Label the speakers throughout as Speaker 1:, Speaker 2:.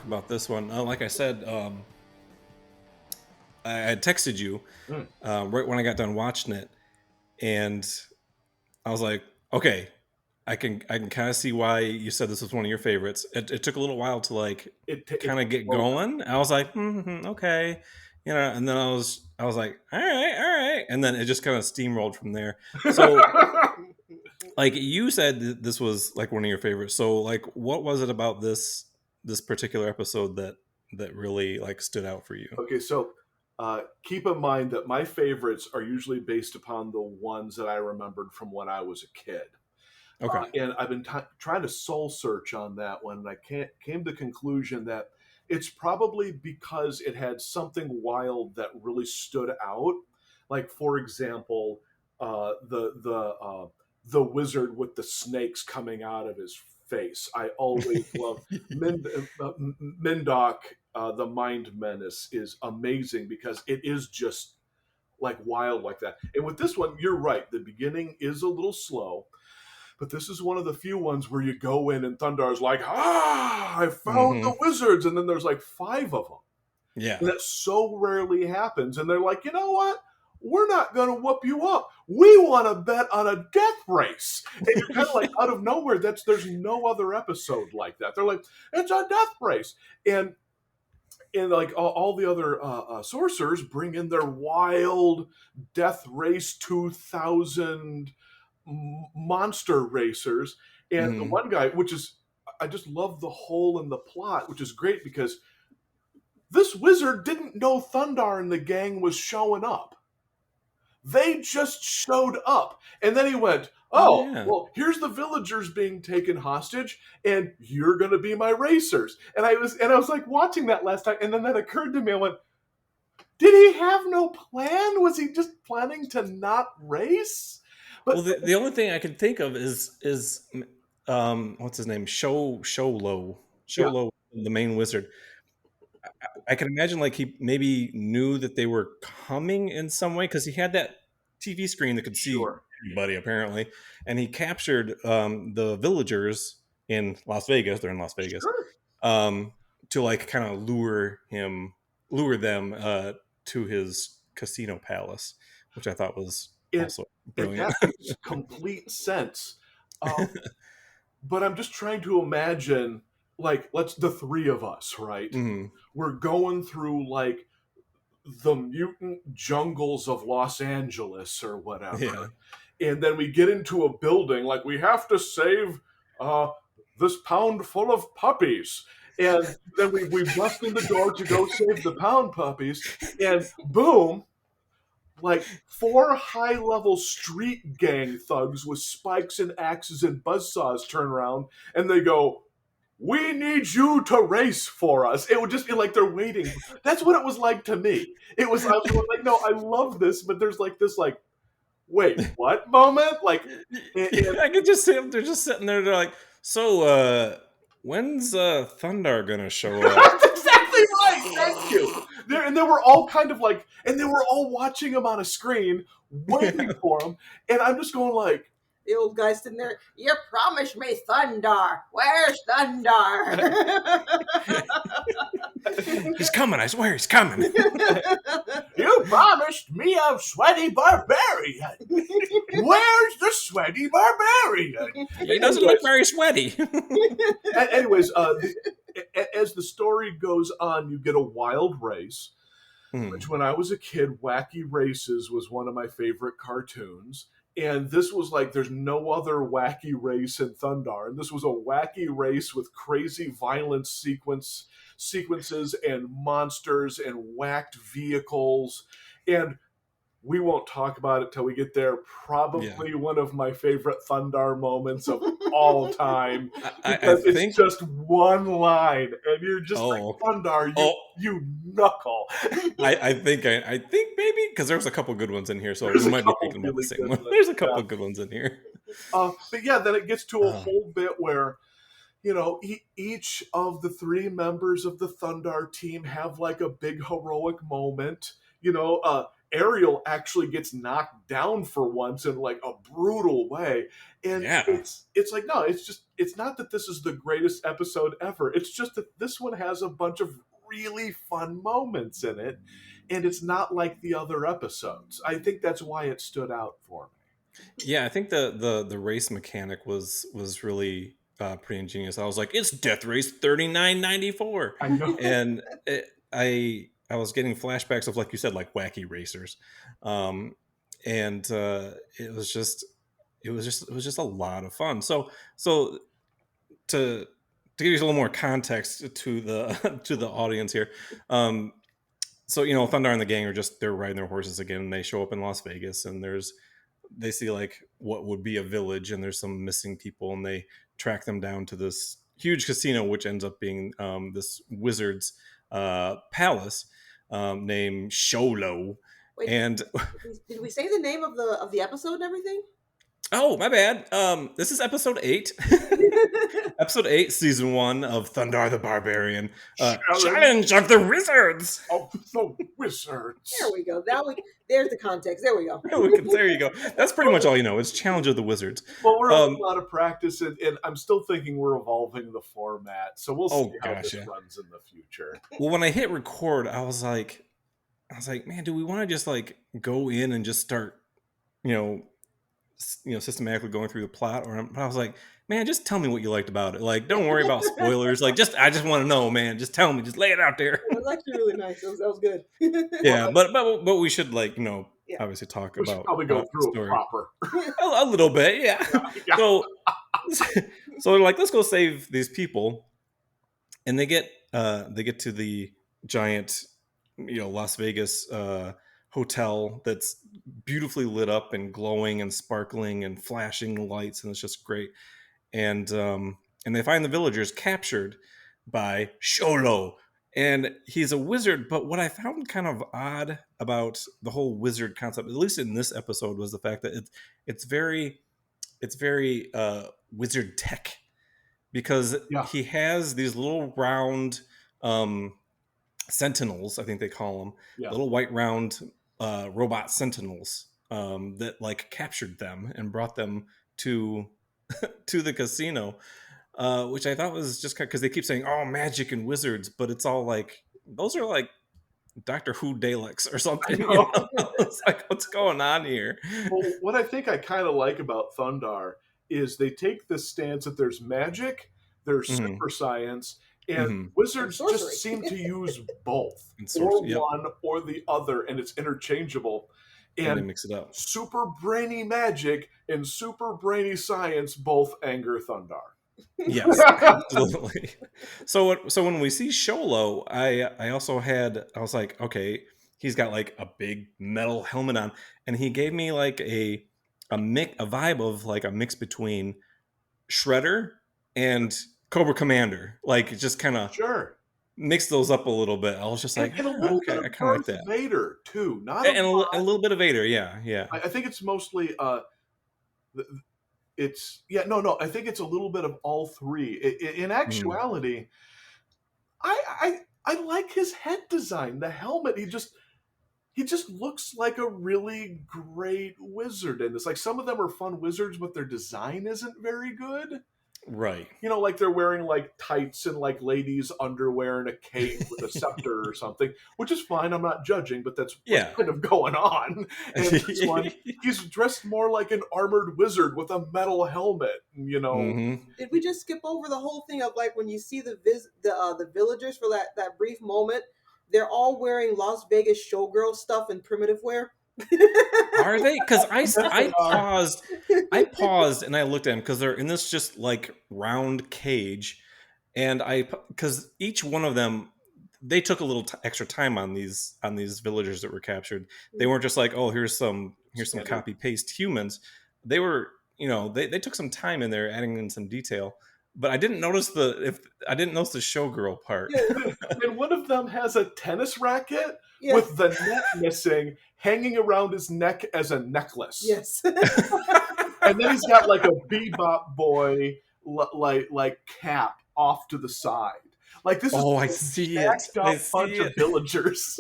Speaker 1: talk about this one. Like I said, I had texted you right when I got done watching it, and I was like, okay, I can kind of see why you said this was one of your favorites. It took a little while to like kind of get going. I was like, okay, and then I was like, all right, and then it just kind of steamrolled from there. So, like you said, this was like one of your favorites. So, like, what was it about this particular episode that really like stood out for you?
Speaker 2: Okay, so keep in mind that my favorites are usually based upon the ones that I remembered from when I was a kid.
Speaker 1: Okay.
Speaker 2: And I've been trying to soul search on that one, and I came to the conclusion that it's probably because it had something wild that really stood out. Like, for example, the wizard with the snakes coming out of his face. I always love Mindok, the Mind Menace is amazing because it is just like wild like that. And with this one, you're right. The beginning is a little slow, but this is one of the few ones where you go in and Thundarr's like, I found the wizards. And then there's like 5 of them.
Speaker 1: Yeah.
Speaker 2: And that so rarely happens. And they're like, you know what? We're not going to whoop you up. We want to bet on a death race. And you're kind of like, out of nowhere, there's no other episode like that. They're like, it's a death race. And like all the other sorcerers bring in their wild death race 2000 monster racers. And the one guy, which is, I just love the hole in the plot, which is great because this wizard didn't know Thundarr and the gang was showing up. They just showed up. And then he went, well, here's the villagers being taken hostage, and you're going to be my racers. And I was like watching that last time, and then that occurred to me. I went, did he have no plan? Was he just planning to not race?
Speaker 1: But, well, the only thing I can think of is what's his name? Sholo, the main wizard. I can imagine like he maybe knew that they were coming in some way because he had that TV screen that could see everybody apparently, and he captured the villagers in Las Vegas. They're in Las Vegas to like kind of lure them to his casino palace, which I thought was also brilliant.
Speaker 2: That makes complete sense. But I'm just trying to imagine, like, the 3 of us, right?
Speaker 1: Mm-hmm.
Speaker 2: We're going through like the mutant jungles of Los Angeles or whatever. Yeah. And then we get into a building, like, we have to save this pound full of puppies. And then we bust in the door to go save the pound puppies. And boom, like 4 high-level street gang thugs with spikes and axes and buzzsaws turn around, and they go, we need you to race for us. It would just be like they're waiting. That's what it was like to me. I was like, no, I love this, but there's like this, like, wait, what moment? Like,
Speaker 1: I could just see them. They're just sitting there. They're like, so, when's Thundarr gonna show up?
Speaker 2: That's exactly right. Thank you. And they were all kind of like, and they were all watching him on a screen, waiting for him. And I'm just going like,
Speaker 3: the old guy sitting there, you promised me Thundarr. Where's Thundarr?
Speaker 1: He's coming, I swear he's coming.
Speaker 2: You promised me a sweaty barbarian. Where's the sweaty barbarian?
Speaker 1: He doesn't look very sweaty.
Speaker 2: Anyways, as the story goes on, you get a wild race, which when I was a kid, Wacky Races was one of my favorite cartoons. And this was like, there's no other wacky race in Thundarr. And this was a wacky race with crazy violence sequences and monsters and whacked vehicles. And we won't talk about it till we get there. Probably one of my favorite Thundarr moments of all time. Because it's just one line, and you're just like, Thundarr, you knuckle.
Speaker 1: I think maybe, because there's a couple good ones in here, so we might be thinking about the same one. There's a couple good ones in here.
Speaker 2: But yeah, then it gets to a whole bit where, you know, each of the 3 members of the Thundarr team have like a big heroic moment. You know, Ariel actually gets knocked down for once in like a brutal way. And it's like, no, it's not that this is the greatest episode ever. It's just that this one has a bunch of really fun moments in it, and it's not like the other episodes. I think that's why it stood out for me.
Speaker 1: Yeah, I think the race mechanic was really pretty ingenious. I was like, it's Death Race 3994.
Speaker 2: I know.
Speaker 1: And I was getting flashbacks of, like you said, like wacky racers. And it was just a lot of fun. So to give you a little more context to the to the audience here. So, you know, Thundarr and the gang they're riding their horses again, and they show up in Las Vegas, and they see like what would be a village, and there's some missing people, and they track them down to this huge casino, which ends up being this wizard's palace named Sholo.
Speaker 3: Wait,
Speaker 1: and
Speaker 3: did we say the name of the episode and everything?
Speaker 1: Oh, my bad. This is episode 8. Episode 8, season 1 of Thundarr the Barbarian. Challenge of the Wizards!
Speaker 2: Of the Wizards.
Speaker 3: There we go. There's the context. There we go.
Speaker 1: There you go. That's pretty much all you know. It's Challenge of the Wizards.
Speaker 2: Well, we're a lot of practice, and I'm still thinking we're evolving the format, so we'll see how this runs in the future.
Speaker 1: Well, when I hit record, I was like, man, do we want to just like go in and just start, systematically going through the plot? But I was like, man, just tell me what you liked about it. Like, don't worry about spoilers. Like, I just want to know, man. Just tell me. Just lay it out there.
Speaker 3: It was actually really nice. That was good.
Speaker 1: Yeah, but we should obviously talk about.
Speaker 2: Should probably go through it proper.
Speaker 1: a little bit, yeah. So they're like, let's go save these people, and they get to the giant, Las Vegas hotel that's beautifully lit up and glowing and sparkling and flashing lights, and it's just great. And they find the villagers captured by Sholo, and he's a wizard. But what I found kind of odd about the whole wizard concept, at least in this episode, was the fact that it's very wizard tech, because he has these little round sentinels, I think they call them, little white round robot sentinels that like captured them and brought them to the casino, which I thought was just because they keep saying, oh, magic and wizards, but it's all like, those are like Doctor Who Daleks or something. It's like, what's going on here?
Speaker 2: Well, what I think I kind of like about Thundarr is they take the stance that there's magic, there's super science, and wizards just seem to use both, or one or the other, and it's interchangeable.
Speaker 1: And they mix it up.
Speaker 2: Super brainy magic and super brainy science both anger Thundarr.
Speaker 1: Yes, absolutely. So when we see Sholo, I was like, okay, he's got like a big metal helmet on, and he gave me like a vibe of like a mix between Shredder and Cobra Commander. Like, it just kind of mix those up a little bit. I was just like,
Speaker 2: and a little bit of
Speaker 1: I kind of like that.
Speaker 2: Vader too, not
Speaker 1: and a little bit of Vader, yeah.
Speaker 2: I think it's mostly I think it's a little bit of all three. In actuality, I like his head design, the helmet. He just looks like a really great wizard in this. Like, some of them are fun wizards, but their design isn't very good.
Speaker 1: Right.
Speaker 2: Like they're wearing like tights and like ladies' underwear and a cape with a scepter or something, which is fine. I'm not judging, but that's what's kind of going on. And this one, he's dressed more like an armored wizard with a metal helmet,
Speaker 3: Did we just skip over the whole thing of like when you see the villagers for that brief moment, they're all wearing Las Vegas showgirl stuff and primitive wear?
Speaker 1: Are they? Because I paused and I looked at them, because they're in this just like round cage, and because each one of them, they took a little extra time on these villagers that were captured. They weren't just like, oh, here's some copy paste humans. They were, they took some time in there adding in some detail. But I didn't notice the showgirl part.
Speaker 2: And one of them has a tennis racket with the net missing, hanging around his neck as a necklace.
Speaker 3: Yes.
Speaker 2: And then he's got like a bebop boy like cap off to the side. Like, this is
Speaker 1: I see it.
Speaker 2: Up bunch of villagers.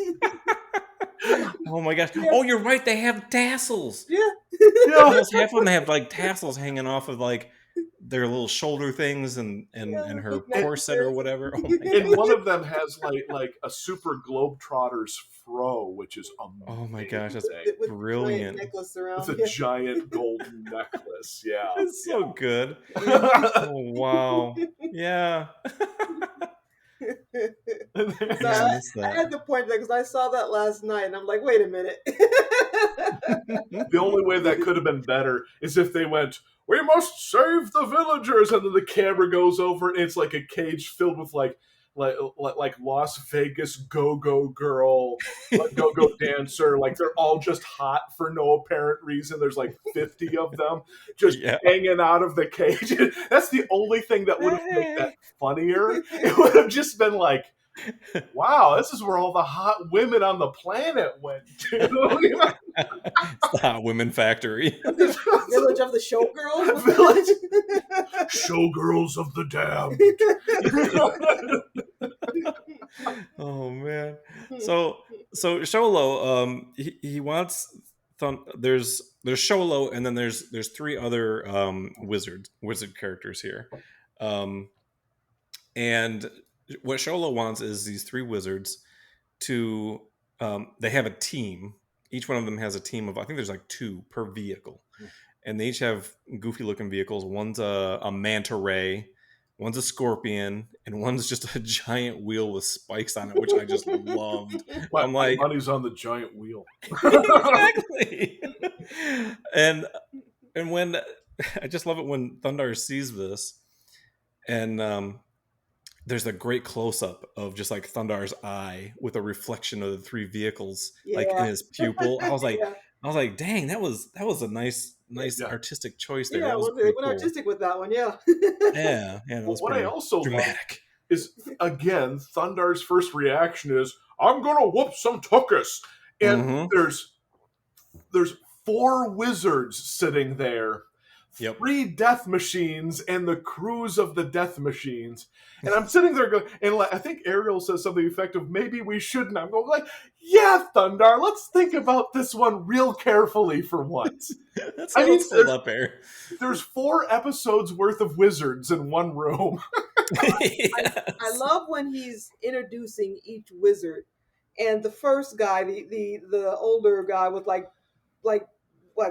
Speaker 1: Oh my gosh!
Speaker 3: Yeah.
Speaker 1: Oh, you're right. They have tassels.
Speaker 3: Yeah.
Speaker 1: Almost half of them have like tassels hanging off of like their little shoulder things and her
Speaker 3: big
Speaker 1: corset or
Speaker 3: necklaces.
Speaker 1: whatever. Oh my
Speaker 2: And
Speaker 1: god!
Speaker 2: one of them has like a super Globetrotters fro, which is amazing.
Speaker 1: Oh my gosh! That's
Speaker 3: With the giant
Speaker 1: brilliant.
Speaker 3: necklace around.
Speaker 2: With a giant golden necklace. Yeah.
Speaker 1: It's so good.
Speaker 2: Yeah.
Speaker 1: Oh wow! Yeah.
Speaker 3: So
Speaker 1: Yeah, I missed
Speaker 3: I
Speaker 1: that.
Speaker 3: had to point that because I saw that last night and I'm like, wait a minute.
Speaker 2: The only way that could have been better is if they went, "We must save the villagers," and then the camera goes over and it's like a cage filled with like Las Vegas go-go girl, like go-go dancer. Like they're all just hot for no apparent reason. There's like 50 of them just
Speaker 1: Yeah.
Speaker 2: hanging out of the cage. That's the only thing that would have made that funnier. It would have just been like, wow, this is where all the hot women on the planet went to.
Speaker 1: It's the Hot Women Factory.
Speaker 3: Village of the Showgirls.
Speaker 2: Village. Showgirls of the damned.
Speaker 1: Oh man. So Sholo, he wants there's Sholo, and then there's three other wizard characters here. And what Sholo wants is these three wizards to they have a team. Each one of them has a team of, I think there's like 2 per vehicle. And they each have goofy looking vehicles. One's a manta ray, one's a scorpion, and one's just a giant wheel with spikes on it, which I just loved. I'm like,
Speaker 2: money's on the giant wheel.
Speaker 1: exactly. and when I just love it when Thundarr sees this, and there's a great close up of just like Thundarr's eye with a reflection of the 3 vehicles, like in his pupil. I was like, dang, that was a nice artistic choice there.
Speaker 3: Yeah,
Speaker 1: that was
Speaker 3: they went
Speaker 1: cool.
Speaker 3: artistic with that one. Yeah.
Speaker 1: Yeah. That was
Speaker 2: what I also
Speaker 1: dramatic.
Speaker 2: is, again, Thundarr's first reaction is, "I'm gonna whoop some tuchus," and there's 4 wizards sitting there.
Speaker 1: Yep.
Speaker 2: 3 death machines and the crews of the death machines. And I'm sitting there going, and I think Ariel says something effective, "Maybe we shouldn't." I'm going like, yeah, Thundarr, let's think about this one real carefully for once.
Speaker 1: That's how it's pulled up here.
Speaker 2: There's 4 episodes worth of wizards in one room.
Speaker 1: Yes.
Speaker 3: I love when he's introducing each wizard, and the first guy, the older guy with like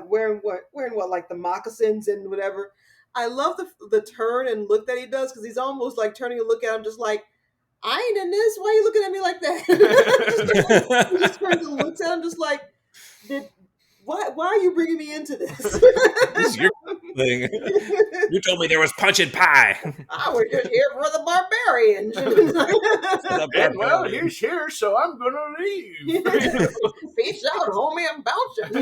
Speaker 3: wearing what like the moccasins and whatever. I love the turn and look that he does, because he's almost like turning to look at him just like, I ain't in this. Why are you looking at me like that? He just turns and looks at him just like, why are you bringing me into this?
Speaker 1: This is your thing. You told me there was punch and pie.
Speaker 3: I was just here for the Barbarian.
Speaker 2: And well, he's here, so I'm gonna leave.
Speaker 3: Peace out, homie. I'm bouncing.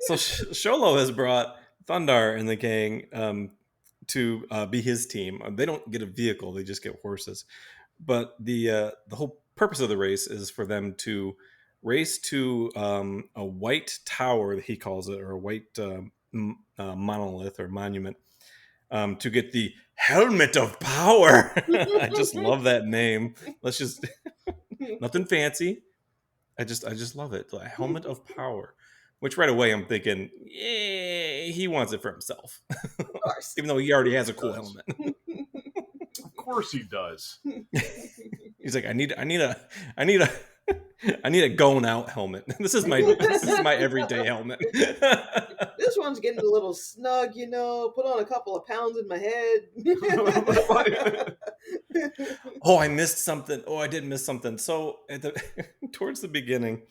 Speaker 1: So Sholo has brought Thundarr and the gang to be his team. They don't get a vehicle; they just get horses. But the whole purpose of the race is for them to race to a white tower, he calls it, or a white monolith or monument, to get the helmet of power. I just love that name. Let's just nothing fancy. I just love it. The helmet of power. Which right away I'm thinking, yeah, he wants it for himself.
Speaker 3: Of course.
Speaker 1: Even though he already has a cool helmet.
Speaker 2: Of course he does.
Speaker 1: He's like, I need a going out helmet. This is my everyday helmet.
Speaker 3: This one's getting a little snug, put on a couple of pounds in my head.
Speaker 1: Oh, I missed something. Oh, I did miss something. So towards the beginning,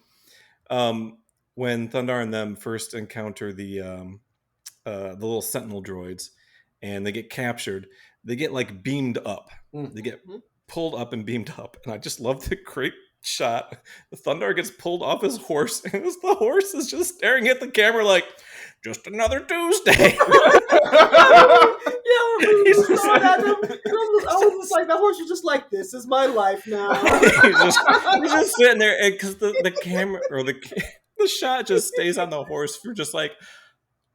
Speaker 1: when Thundarr and them first encounter the little sentinel droids and they get captured, they get like beamed up. They get pulled up and beamed up. And I just love the great shot. The Thundarr gets pulled off his horse, and the horse is just staring at the camera like, just another Tuesday.
Speaker 3: He's just like, I was just like, that horse was just like, this is my life now.
Speaker 1: he's just sitting there, because the camera or the shot just stays on the horse for just like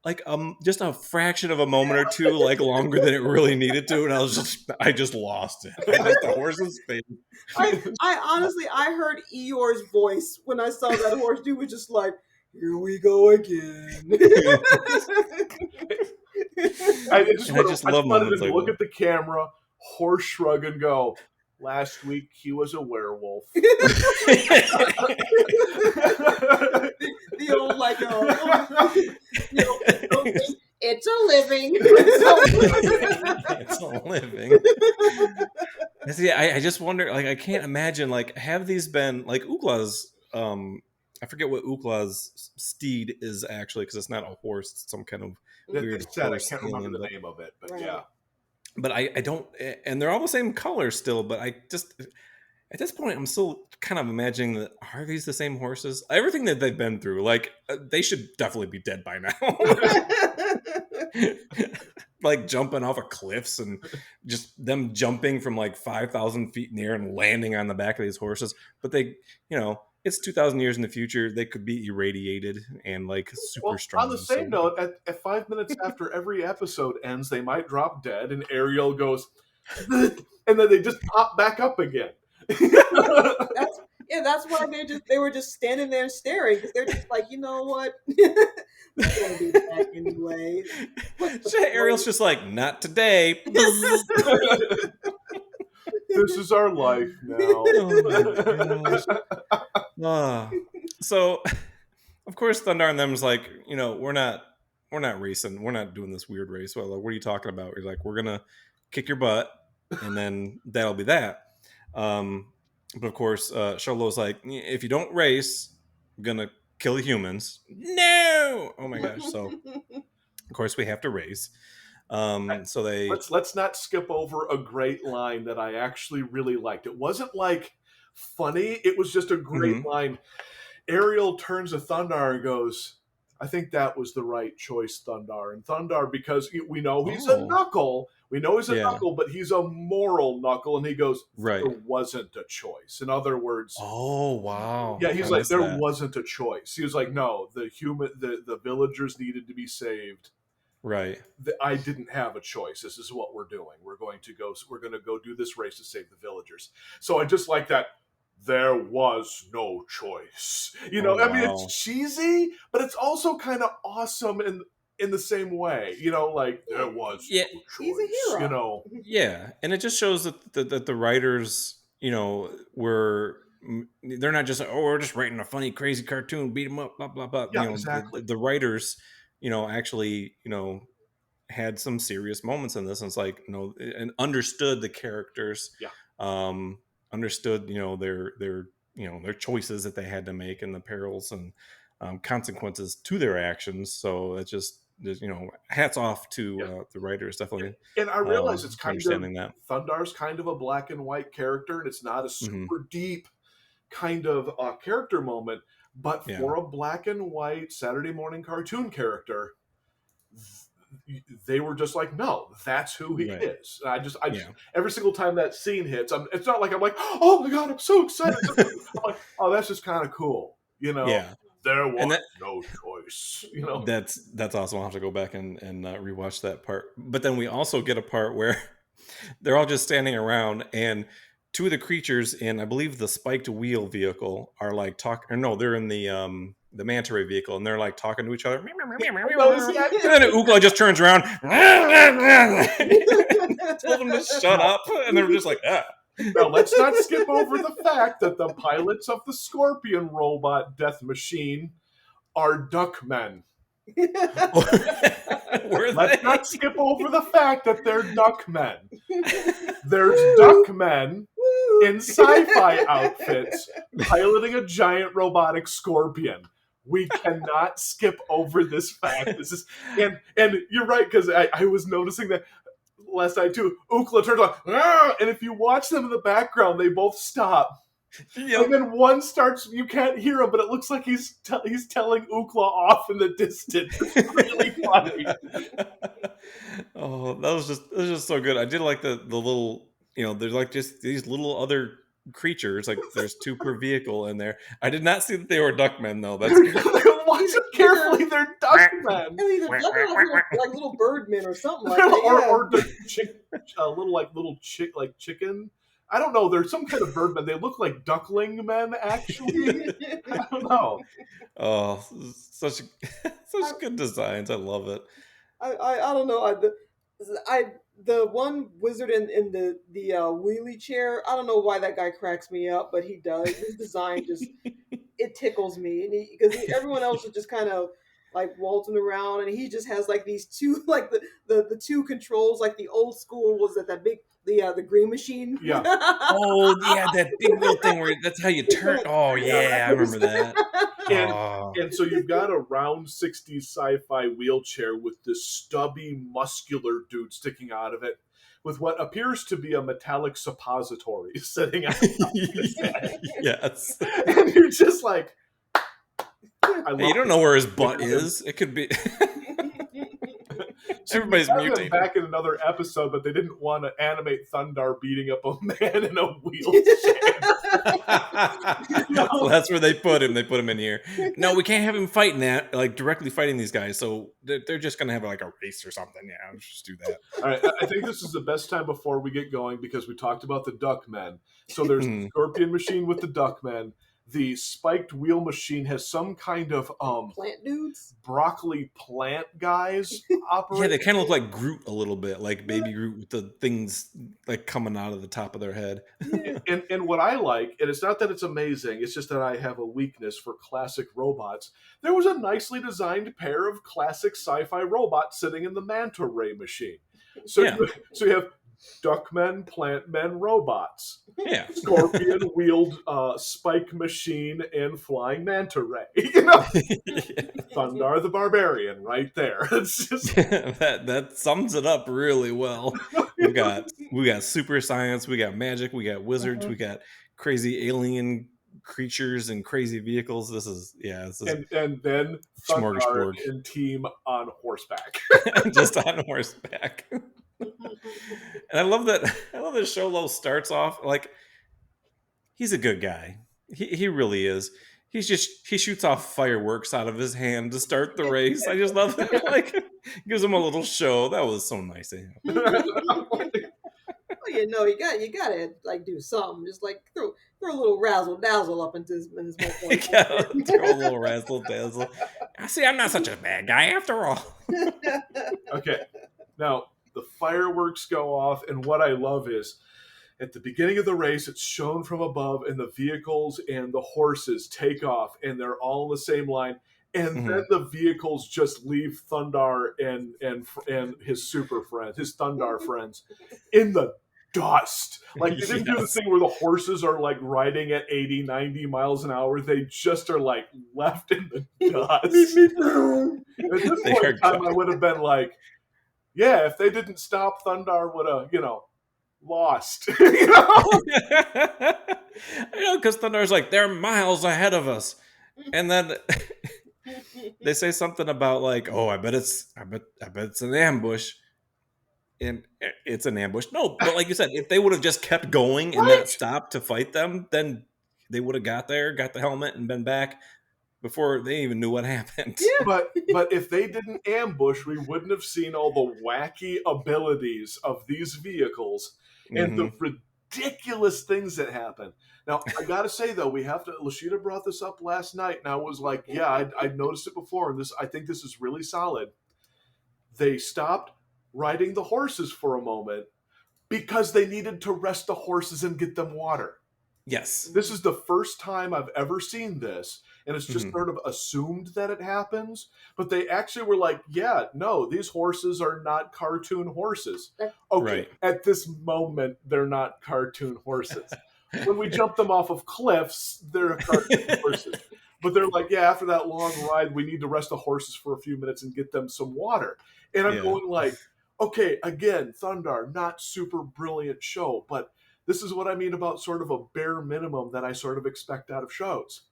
Speaker 1: like just a fraction of a moment or two like longer than it really needed to, and I just lost it. The horse's face.
Speaker 3: I honestly, I heard Eeyore's voice when I saw that horse. Dude was just like, "Here we go again."
Speaker 2: I just
Speaker 1: love
Speaker 2: wanted
Speaker 1: moments
Speaker 2: to
Speaker 1: like
Speaker 2: look
Speaker 1: that.
Speaker 2: at the camera, horse shrug, and go, "Last week he was a werewolf."
Speaker 3: The old like, it's a living.
Speaker 1: It's a living. See, I just wonder, like, I can't imagine, like, have these been like Ukla's? I forget what Ukla's steed is actually, because it's not a horse; it's some kind of weird horse.
Speaker 2: I can't remember
Speaker 1: alien,
Speaker 2: the name of it, but
Speaker 3: Right.
Speaker 2: yeah.
Speaker 1: But I don't, and they're all the same color still. But I just, at this point, I'm still kind of imagining that, are these the same horses? Everything that they've been through, like, they should definitely be dead by now. Like jumping off of cliffs and just them jumping from like 5,000 feet in the air and landing on the back of these horses. But they, it's 2,000 years in the future. They could be irradiated and like super strong.
Speaker 2: On the same note, at 5 minutes after every episode ends, they might drop dead, and Ariel goes, and then they just pop back up again.
Speaker 3: That's why they were just standing there staring, because they're just like, you know what? We're gonna be back anyway.
Speaker 1: Ariel's just like, not today.
Speaker 2: This is our life now.
Speaker 1: So, of course, Thundarr and them's like, we're not racing. We're not doing this weird race. Well, like, what are you talking about? He's like, we're gonna kick your butt, and then that'll be that. But of course, Sholo's like, if you don't race, I'm gonna kill the humans. No! Oh my gosh! So, of course, we have to race. So they
Speaker 2: let's not skip over a great line that I actually really liked. It wasn't like funny; it was just a great line. Ariel turns to Thundarr and goes, "I think that was the right choice, Thundarr." And Thundarr, because we know he's a knuckle. We know he's a knuckle, but he's a moral knuckle. And he goes,
Speaker 1: right.
Speaker 2: There wasn't a choice. In other words,
Speaker 1: oh, wow.
Speaker 2: Yeah, he's like, there wasn't a choice. He was like, no, the villagers needed to be saved.
Speaker 1: Right.
Speaker 2: I didn't have a choice. This is what we're doing. We're going to go do this race to save the villagers. So I just like that. There was no choice. It's cheesy, but it's also kind of awesome in the same way, like there was no choice.
Speaker 3: He's a hero.
Speaker 1: Yeah, and it just shows that the writers, they're not just like, we're just writing a funny, crazy cartoon, beat them up, blah blah blah.
Speaker 2: Yeah, exactly.
Speaker 1: The writers, actually, had some serious moments in this, and it's like, and understood the characters.
Speaker 2: Yeah.
Speaker 1: Understood, their choices that they had to make and the perils and consequences to their actions. So it's just, hats off to the writers, definitely.
Speaker 2: And I realize it's kind of
Speaker 1: that
Speaker 2: Thundarr's kind of a black and white character, and it's not a super deep kind of character moment, but for a black and white Saturday morning cartoon character, they were just like, no, that's who he is. And I just every single time that scene hits, it's not like I'm like, oh my god, I'm so excited. I'm like, oh, that's just kind of cool,
Speaker 1: Yeah.
Speaker 2: There was no choice.
Speaker 1: That's awesome. I'll have to go back and rewatch that part. But then we also get a part where they're all just standing around, and two of the creatures in, I believe, the spiked wheel vehicle are like talking. Or no, they're in the manta ray vehicle, and they're like talking to each other. And then Ukla just turns around, told them to shut up, and they're just like, ah.
Speaker 2: Now, let's not skip over the fact that the pilots of the Scorpion robot death machine are duckmen. Let's not skip over the fact that they're duckmen. There's duckmen in sci-fi outfits piloting a giant robotic scorpion. We cannot skip over this fact. This is and you're right, because I was noticing that last night too. Ukla turns on, and if you watch them in the background, they both stop. Yep. And then one starts. You can't hear him, but it looks like he's telling Ukla off in the distance. It's really funny.
Speaker 1: Oh, that was just so good. I did like the little, there's like just these little other creatures. Like there's 2 per vehicle in there. I did not see that they were duckmen though. That's good.
Speaker 2: Watch carefully, they're duckmen.
Speaker 3: And these are like little birdmen or something like that.
Speaker 2: or they're little chicken. I don't know. They're some kind of birdmen. They look like duckling men, actually. I don't know.
Speaker 1: Oh, such good designs. I love it.
Speaker 3: I don't know. The one wizard in the wheelie chair. I don't know why that guy cracks me up, but he does. His design just it tickles me, and because everyone else is just kind of like waltzing around, and he just has like these 2 like the 2 controls, like the old school was that big the green machine.
Speaker 2: Yeah.
Speaker 1: Oh yeah, that big wheel thing where that's how you turn. Oh yeah, I remember that.
Speaker 2: And so you've got a round 60s sci-fi wheelchair with this stubby, muscular dude sticking out of it with what appears to be a metallic suppository sitting out of his head.
Speaker 1: Yes.
Speaker 2: And you're just like,
Speaker 1: you don't know where his butt is. It could be... Everybody's mutating.
Speaker 2: Back in another episode, but they didn't want to animate Thundarr beating up a man in a wheelchair.
Speaker 1: So that's where they put him. They put him in here. No, we can't have him fighting that, like directly fighting these guys. So they're just gonna have like a race or something. Yeah, let's just do that.
Speaker 2: All right, I think this is the best time before we get going because we talked about the Duckmen. So there's the Scorpion machine with the Duckmen. The spiked wheel machine has some kind of
Speaker 3: plant dudes,
Speaker 2: broccoli plant guys operating.
Speaker 1: Yeah, they kind of look like Groot a little bit, like baby Groot with the things like coming out of the top of their head.
Speaker 2: And what I like, and it's not that it's amazing, it's just that I have a weakness for classic robots. There was a nicely designed pair of classic sci-fi robots sitting in the manta ray machine. So you have Duckmen, Plantmen, robots.
Speaker 1: Yeah.
Speaker 2: Scorpion wheeled spike machine and flying manta ray. You know? Thundarr the Barbarian right there. It's just
Speaker 1: that sums it up really well. We got super science, we got magic, we got wizards, we got crazy alien creatures and crazy vehicles. This is
Speaker 2: and then Thundarr and team on horseback.
Speaker 1: Just on horseback. And I love that Sholo starts off like he's a good guy. He really is. He shoots off fireworks out of his hand to start the race. I just love that. Like gives him a little show. That was so nice of him.
Speaker 3: Well, you gotta like do something. Just like throw a little razzle dazzle up into his
Speaker 1: throw a little razzle dazzle. See, I'm not such a bad guy after all.
Speaker 2: Okay. Now the fireworks go off, and what I love is at the beginning of the race, it's shown from above, and the vehicles and the horses take off, and they're all in the same line. And then the vehicles just leave Thundarr and his super friends, his Thundarr friends, in the dust. Like, they didn't do the thing where the horses are, like, riding at 80, 90 miles an hour. They just are, like, left in the dust. At this point in time, I would have been like, yeah, if they didn't stop, Thundarr would have, lost.
Speaker 1: I know, because Thundarr's like, they're miles ahead of us. And then they say something about like, oh, I bet it's an ambush. And it's an ambush. No, but like you said, if they would have just kept going and not stopped to fight them, then they would have got there, got the helmet, and been back before they even knew what happened.
Speaker 2: Yeah. But if they didn't ambush, we wouldn't have seen all the wacky abilities of these vehicles and the ridiculous things that happen. Now, I got to say, though, Laschita brought this up last night, and I was like, yeah, I'd noticed it before, and I think this is really solid. They stopped riding the horses for a moment because they needed to rest the horses and get them water.
Speaker 1: Yes.
Speaker 2: This is the first time I've ever seen this, and it's just sort of assumed that it happens, but they actually were like, yeah, no, these horses are not cartoon horses. Okay, right. At this moment, they're not cartoon horses. When we jump them off of cliffs, they're cartoon horses. But they're like, yeah, after that long ride, we need to rest the horses for a few minutes and get them some water. And I'm going like, okay, again, Thundarr, not super brilliant show, but this is what I mean about sort of a bare minimum that I sort of expect out of shows.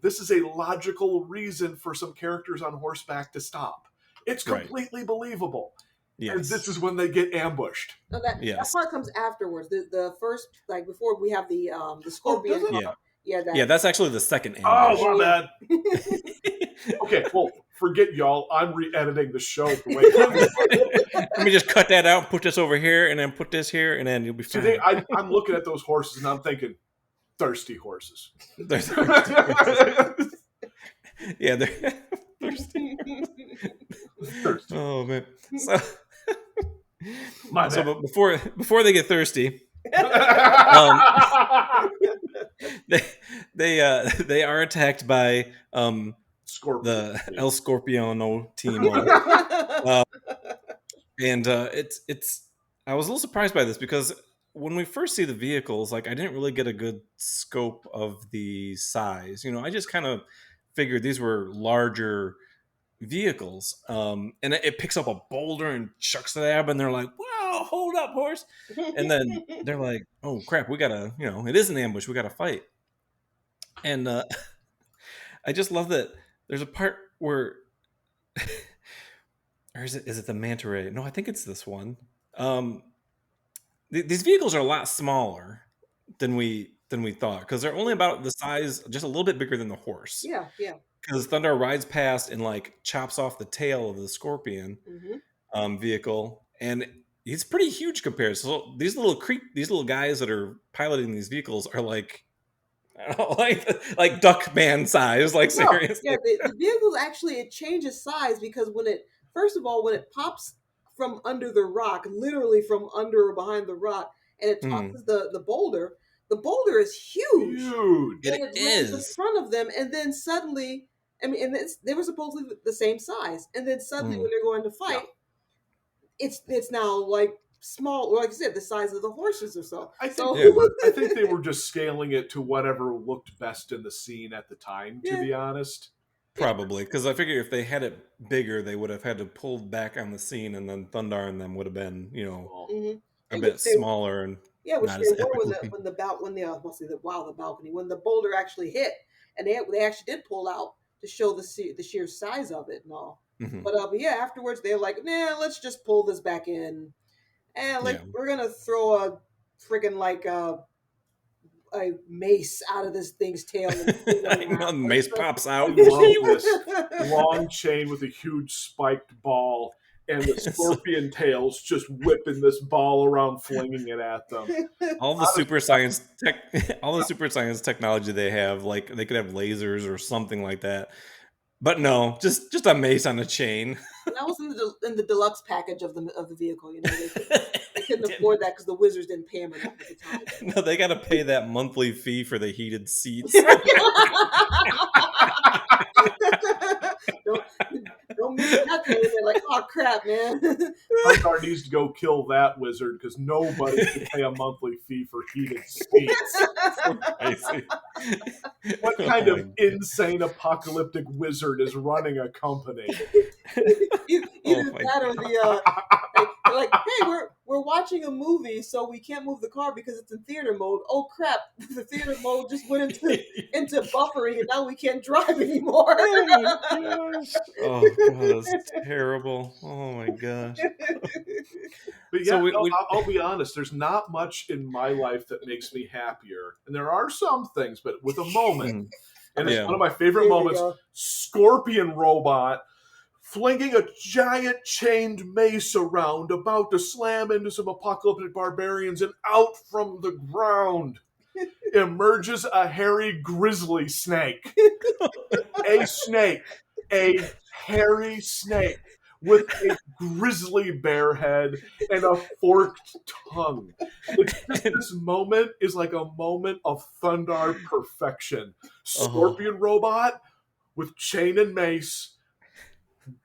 Speaker 2: This is a logical reason for some characters on horseback to stop. It's completely believable. And
Speaker 1: Yes.
Speaker 2: this is when they get ambushed.
Speaker 3: No, that
Speaker 1: Yes.
Speaker 3: part comes afterwards. The first, like before we have the scorpion.
Speaker 2: does it?
Speaker 1: Yeah.
Speaker 3: Yeah, that.
Speaker 1: Yeah, that's actually the second
Speaker 2: Oh,
Speaker 1: ambush.
Speaker 2: my bad. Okay, well, forget y'all. I'm re-editing the show the way
Speaker 1: Let me just cut that out and put this over here and then put this here and then you'll be fine.
Speaker 2: today. I'm looking at those horses and I'm thinking, thirsty horses.
Speaker 1: They're yeah, they're thirsty.
Speaker 2: Thirsty.
Speaker 1: Oh man. So,
Speaker 2: My bad.
Speaker 1: but before they get thirsty, they are attacked by
Speaker 2: Scorpion.
Speaker 1: the El Scorpiono team. And it's I was a little surprised by this because when we first see the vehicles, like I didn't really get a good scope of the size. I just kind of figured these were larger vehicles. And it picks up a boulder and chucks it at them, and they're like, "Wow, hold up, horse!" And then they're like, "Oh crap, we gotta, it is an ambush. We gotta fight." And I just love that there's a part where. Or is it the manta ray? No, I think it's this one. These vehicles are a lot smaller than we thought because they're only about the size, just a little bit bigger than the horse.
Speaker 3: Yeah.
Speaker 1: Because Thundarr rides past and like chops off the tail of the scorpion vehicle, and he's pretty huge compared. So these little guys that are piloting these vehicles are like. I don't know, like Duckman size, like seriously.
Speaker 3: Yeah, the vehicles actually it changes size because when it pops from under the rock, literally from under or behind the rock, and it tosses the boulder is huge.
Speaker 2: Huge.
Speaker 3: And it lands in front of them, and then suddenly, and they were supposedly the same size, and then suddenly when they're going to fight, it's now like small, or like I said, the size of the horses or so.
Speaker 2: I think they were just scaling it to whatever looked best in the scene at the time, to be honest.
Speaker 1: Probably, because I figure if they had it bigger, they would have had to pull back on the scene, and then Thundarr and them would have been, a bit smaller and
Speaker 3: which
Speaker 1: not
Speaker 3: they
Speaker 1: as
Speaker 3: were
Speaker 1: epic
Speaker 3: when the balcony, when the boulder actually hit, and they actually did pull out to show the sheer size of it and all. But afterwards they're like, nah, let's just pull this back in, and we're gonna throw a freaking like a mace out of this thing's tail.
Speaker 1: The mace pops out.
Speaker 2: This long chain with a huge spiked ball, and the scorpion tails just whipping this ball around, flinging it at them.
Speaker 1: All the super science technology they have, like they could have lasers or something like that. But no, just a mace on a chain.
Speaker 3: That was in the deluxe package of the vehicle. They couldn't afford that because the Wizards didn't pay them enough at the time.
Speaker 1: No, they got to pay that monthly fee for the heated seats.
Speaker 3: Don't miss that thing. They're like, oh crap, man.
Speaker 2: Thundarr needs to go kill that wizard because nobody can pay a monthly fee for heated seats. What kind of insane apocalyptic wizard is running a company?
Speaker 3: Either that or the like, hey, we're watching a movie, so we can't move the car because it's in theater mode. Oh crap, the theater mode just went into buffering, and now we can't drive anymore.
Speaker 1: Oh my gosh. Oh god, that's terrible. Oh my gosh.
Speaker 2: But yeah, I'll be honest, there's not much in my life that makes me happier. And there are some things, but with a moment. And it's one of my favorite moments, Scorpion Robot flinging a giant chained mace around, about to slam into some apocalyptic barbarians, and out from the ground emerges a hairy grizzly snake. A hairy snake with a grizzly bear head and a forked tongue. This moment is like a moment of Thundarr perfection. Scorpion Robot with chain and mace.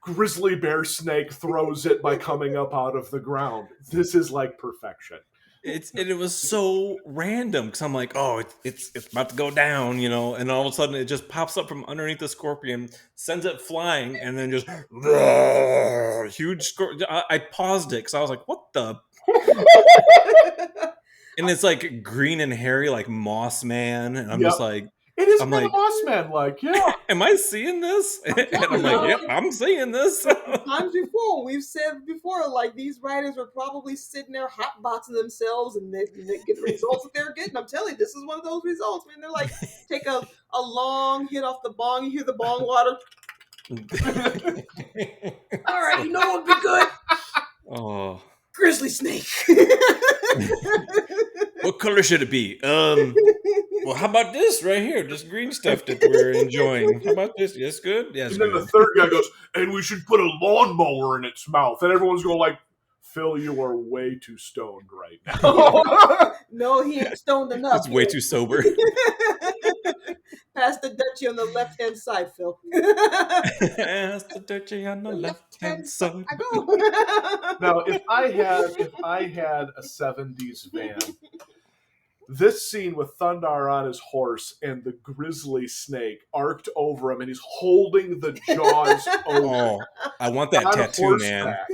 Speaker 2: Grizzly bear snake throws it by coming up out of the ground. This is like perfection.
Speaker 1: It was so random because I'm like, oh, it's about to go down, and all of a sudden it just pops up from underneath the scorpion, sends it flying, and then just huge scorpion. I paused it because I was like, what the? And it's like green and hairy, like Moss Man, and I'm just like,
Speaker 2: It is
Speaker 1: I'm
Speaker 2: kind of
Speaker 1: like,
Speaker 2: Mossman like, yeah.
Speaker 1: am I seeing this? And I'm like, yep, I'm seeing this.
Speaker 3: Times before, we've said before, like these writers were probably sitting there hotboxing themselves and they get the results that they're getting. I'm telling you, this is one of those results. I mean, they're like, take a long hit off the bong, you hear the bong water. All right, you know what would be good?
Speaker 1: Oh,
Speaker 3: Grizzly snake.
Speaker 1: what color should it be? Well, how about this right here? This green stuff that we're enjoying. How about this? Yes, good. Yes,
Speaker 2: And then
Speaker 1: good.
Speaker 2: the third guy goes, and we should put a lawnmower in its mouth. And everyone's going like, Phil, you are way too stoned right now.
Speaker 3: No, he ain't stoned enough.
Speaker 1: It's way too sober.
Speaker 3: Pass the Dutchie on the left-hand side, Phil.
Speaker 1: That's the dirty on the left-hand side.
Speaker 3: I go.
Speaker 2: Now, if I had a 70s van, this scene with Thundarr on his horse and the grizzly snake arced over him, and he's holding the jaws open.
Speaker 1: Oh, I want that
Speaker 2: on
Speaker 1: tattoo, man.
Speaker 2: horseback,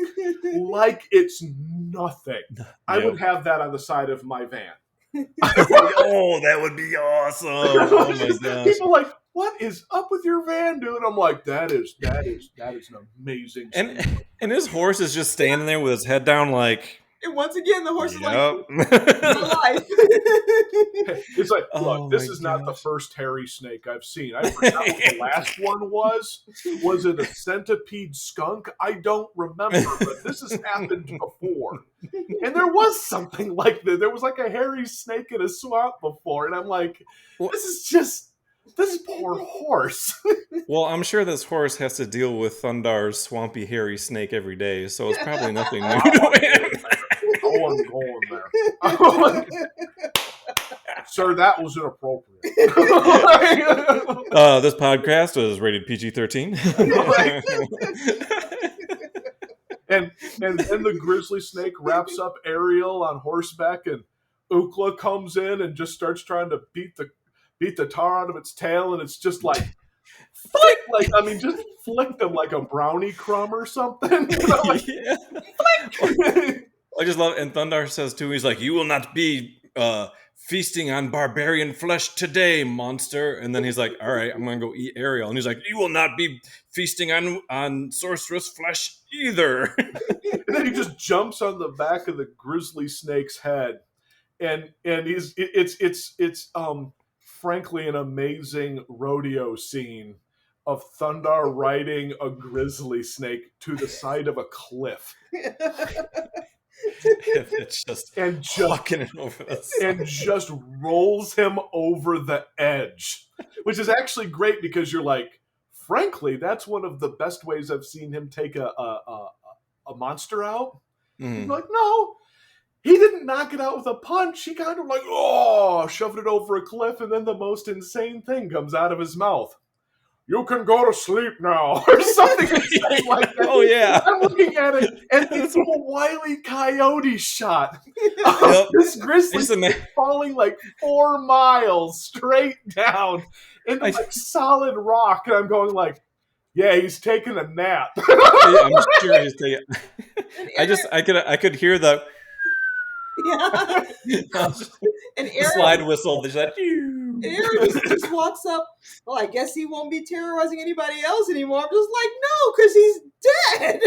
Speaker 2: like it's nothing. I would have that on the side of my van.
Speaker 1: Oh, that would be awesome. Oh my gosh.
Speaker 2: People are like, what is up with your van, dude? I'm like, that is an amazing scene.
Speaker 1: And his horse is just standing there with his head down, like.
Speaker 3: And once again, the horse is like,
Speaker 1: Yep.
Speaker 3: my life.
Speaker 2: It's like, look,
Speaker 1: Oh
Speaker 2: this
Speaker 1: my
Speaker 2: is not the
Speaker 1: gosh.
Speaker 2: first hairy snake I've seen. I forgot what the last one was. Was it a centipede skunk? I don't remember, but this has happened before. And there was something like that. There was like a hairy snake in a swamp before, and I'm like, this is poor horse.
Speaker 1: Well, I'm sure this horse has to deal with Thundarr's swampy, hairy snake every day, so it's probably nothing new to him.
Speaker 2: I wasn't going there. Sir, that was inappropriate.
Speaker 1: This podcast is rated PG-13.
Speaker 2: and then the grizzly snake wraps up Ariel on horseback, and Ukla comes in and just starts trying to beat the tar out of its tail, and it's just like flick, just flicked him like a brownie crumb or something. You know, like,
Speaker 1: Yeah. I just love, and Thundarr says too, he's like, "You will not be feasting on barbarian flesh today, monster." And then he's like, "All right, I'm gonna go eat Ariel." And he's like, "You will not be feasting on sorceress flesh either."
Speaker 2: And then he just jumps on the back of the grizzly snake's head, and it's frankly an amazing rodeo scene of Thundarr riding a grizzly snake to the side of a cliff.
Speaker 1: It's just walking it over the side.
Speaker 2: And just rolls him over the edge, which is actually great because you're like, frankly, that's one of the best ways I've seen him take a monster out.
Speaker 1: Mm.
Speaker 2: You're like, no, he didn't knock it out with a punch. He kind of like, shoved it over a cliff, and then the most insane thing comes out of his mouth. You can go to sleep now, or something like that.
Speaker 1: Oh, yeah.
Speaker 2: I'm looking at it, and it's a Wile E. Coyote shot.
Speaker 1: Yep.
Speaker 2: This grizzly falling like 4 miles straight down into like solid rock, and I'm going like, yeah, he's taking a nap.
Speaker 1: I'm sure he's taking. I could hear the.
Speaker 3: Yeah. And
Speaker 1: The slide whistle. There's that.
Speaker 3: And Ariel just walks up. Well, I guess he won't be terrorizing anybody else anymore. I'm just like, no, because he's dead.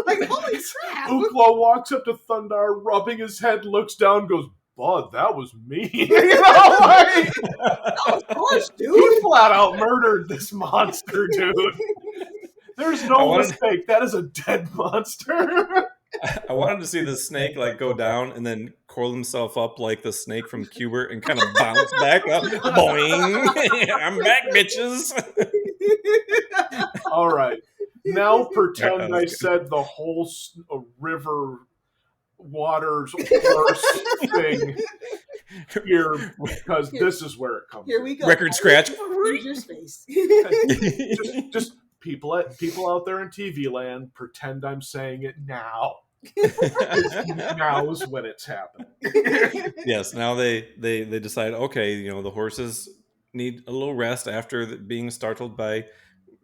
Speaker 3: Like, holy crap.
Speaker 2: Ukla walks up to Thundarr, rubbing his head, looks down, goes, Bud, that was me. You know, like,
Speaker 3: of course, dude.
Speaker 2: He flat out murdered this monster, dude. There's no mistake. That is a dead monster.
Speaker 1: I wanted to see the snake like go down and then curl himself up like the snake from Cubert and kind of bounce back up. Boing! I'm back, bitches.
Speaker 2: All right. Now pretend I said the whole river waters horse thing here, because this is where it comes.
Speaker 3: Here we go.
Speaker 1: Record scratch.
Speaker 3: Where's your space?
Speaker 2: just people out there in TV land, pretend I'm saying it now. Now is when it's happening.
Speaker 1: Yes, now they decide, okay, the horses need a little rest after being startled by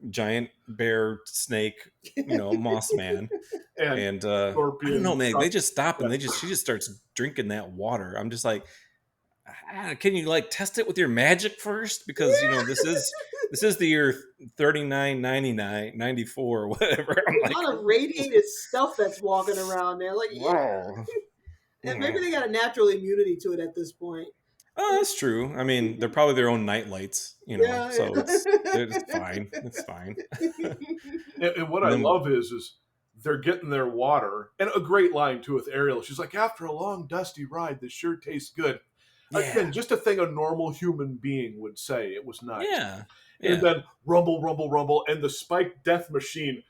Speaker 1: giant bear snake, moss man. And I don't know, man, they just stop and she just starts drinking that water. I'm just like, can you like test it with your magic first? Because this is the year 3999 94 or whatever. I'm
Speaker 3: A
Speaker 1: like,
Speaker 3: lot of radiated stuff that's walking around there. Like,
Speaker 1: whoa.
Speaker 3: and maybe they got a natural immunity to it at this point.
Speaker 1: Oh, that's true. I mean, they're probably their own night lights,
Speaker 3: Yeah.
Speaker 1: so it's fine. It's fine.
Speaker 2: And what
Speaker 1: And
Speaker 2: I
Speaker 1: then,
Speaker 2: love is they're getting their water, and a great line too with Ariel. She's like, "After a long dusty ride, this sure tastes good."
Speaker 1: yeah,
Speaker 2: Again, just a thing a normal human being would say. It was nice.
Speaker 1: yeah,
Speaker 2: And
Speaker 1: yeah.
Speaker 2: then rumble, rumble, rumble, and the spiked death machine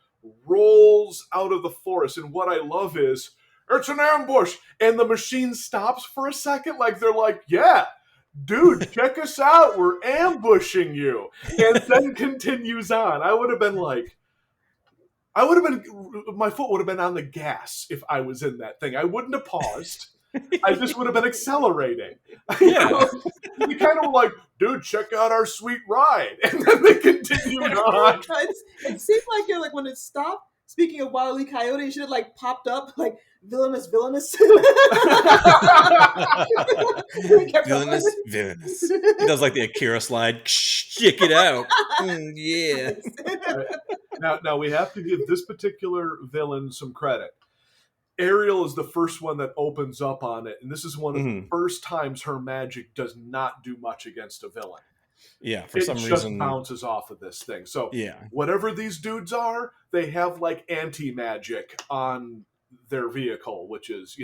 Speaker 2: rolls out of the forest. And what I love is it's an ambush, and the machine stops for a second, like they're like, "Yeah, dude, check us out. We're ambushing you," and then continues on. My foot would have been on the gas if I was in that thing. I wouldn't have paused. I just would have been accelerating.
Speaker 1: Yeah.
Speaker 2: You kind of were like, "Dude, check out our sweet ride," and then they continued on.
Speaker 3: It seemed like you're like when it stopped. Speaking of Wile E. Coyote, it should have like popped up like villainous.
Speaker 1: Villainous. He does like the Akira slide. Check it out. Yeah.
Speaker 2: Now we have to give this particular villain some credit. Ariel is the first one that opens up on it, and this is one of the first times her magic does not do much against a villain.
Speaker 1: Yeah, for
Speaker 2: It
Speaker 1: some
Speaker 2: just
Speaker 1: reason.
Speaker 2: bounces off of this thing. So
Speaker 1: Yeah.
Speaker 2: whatever these dudes are, they have like anti-magic on their vehicle, which is,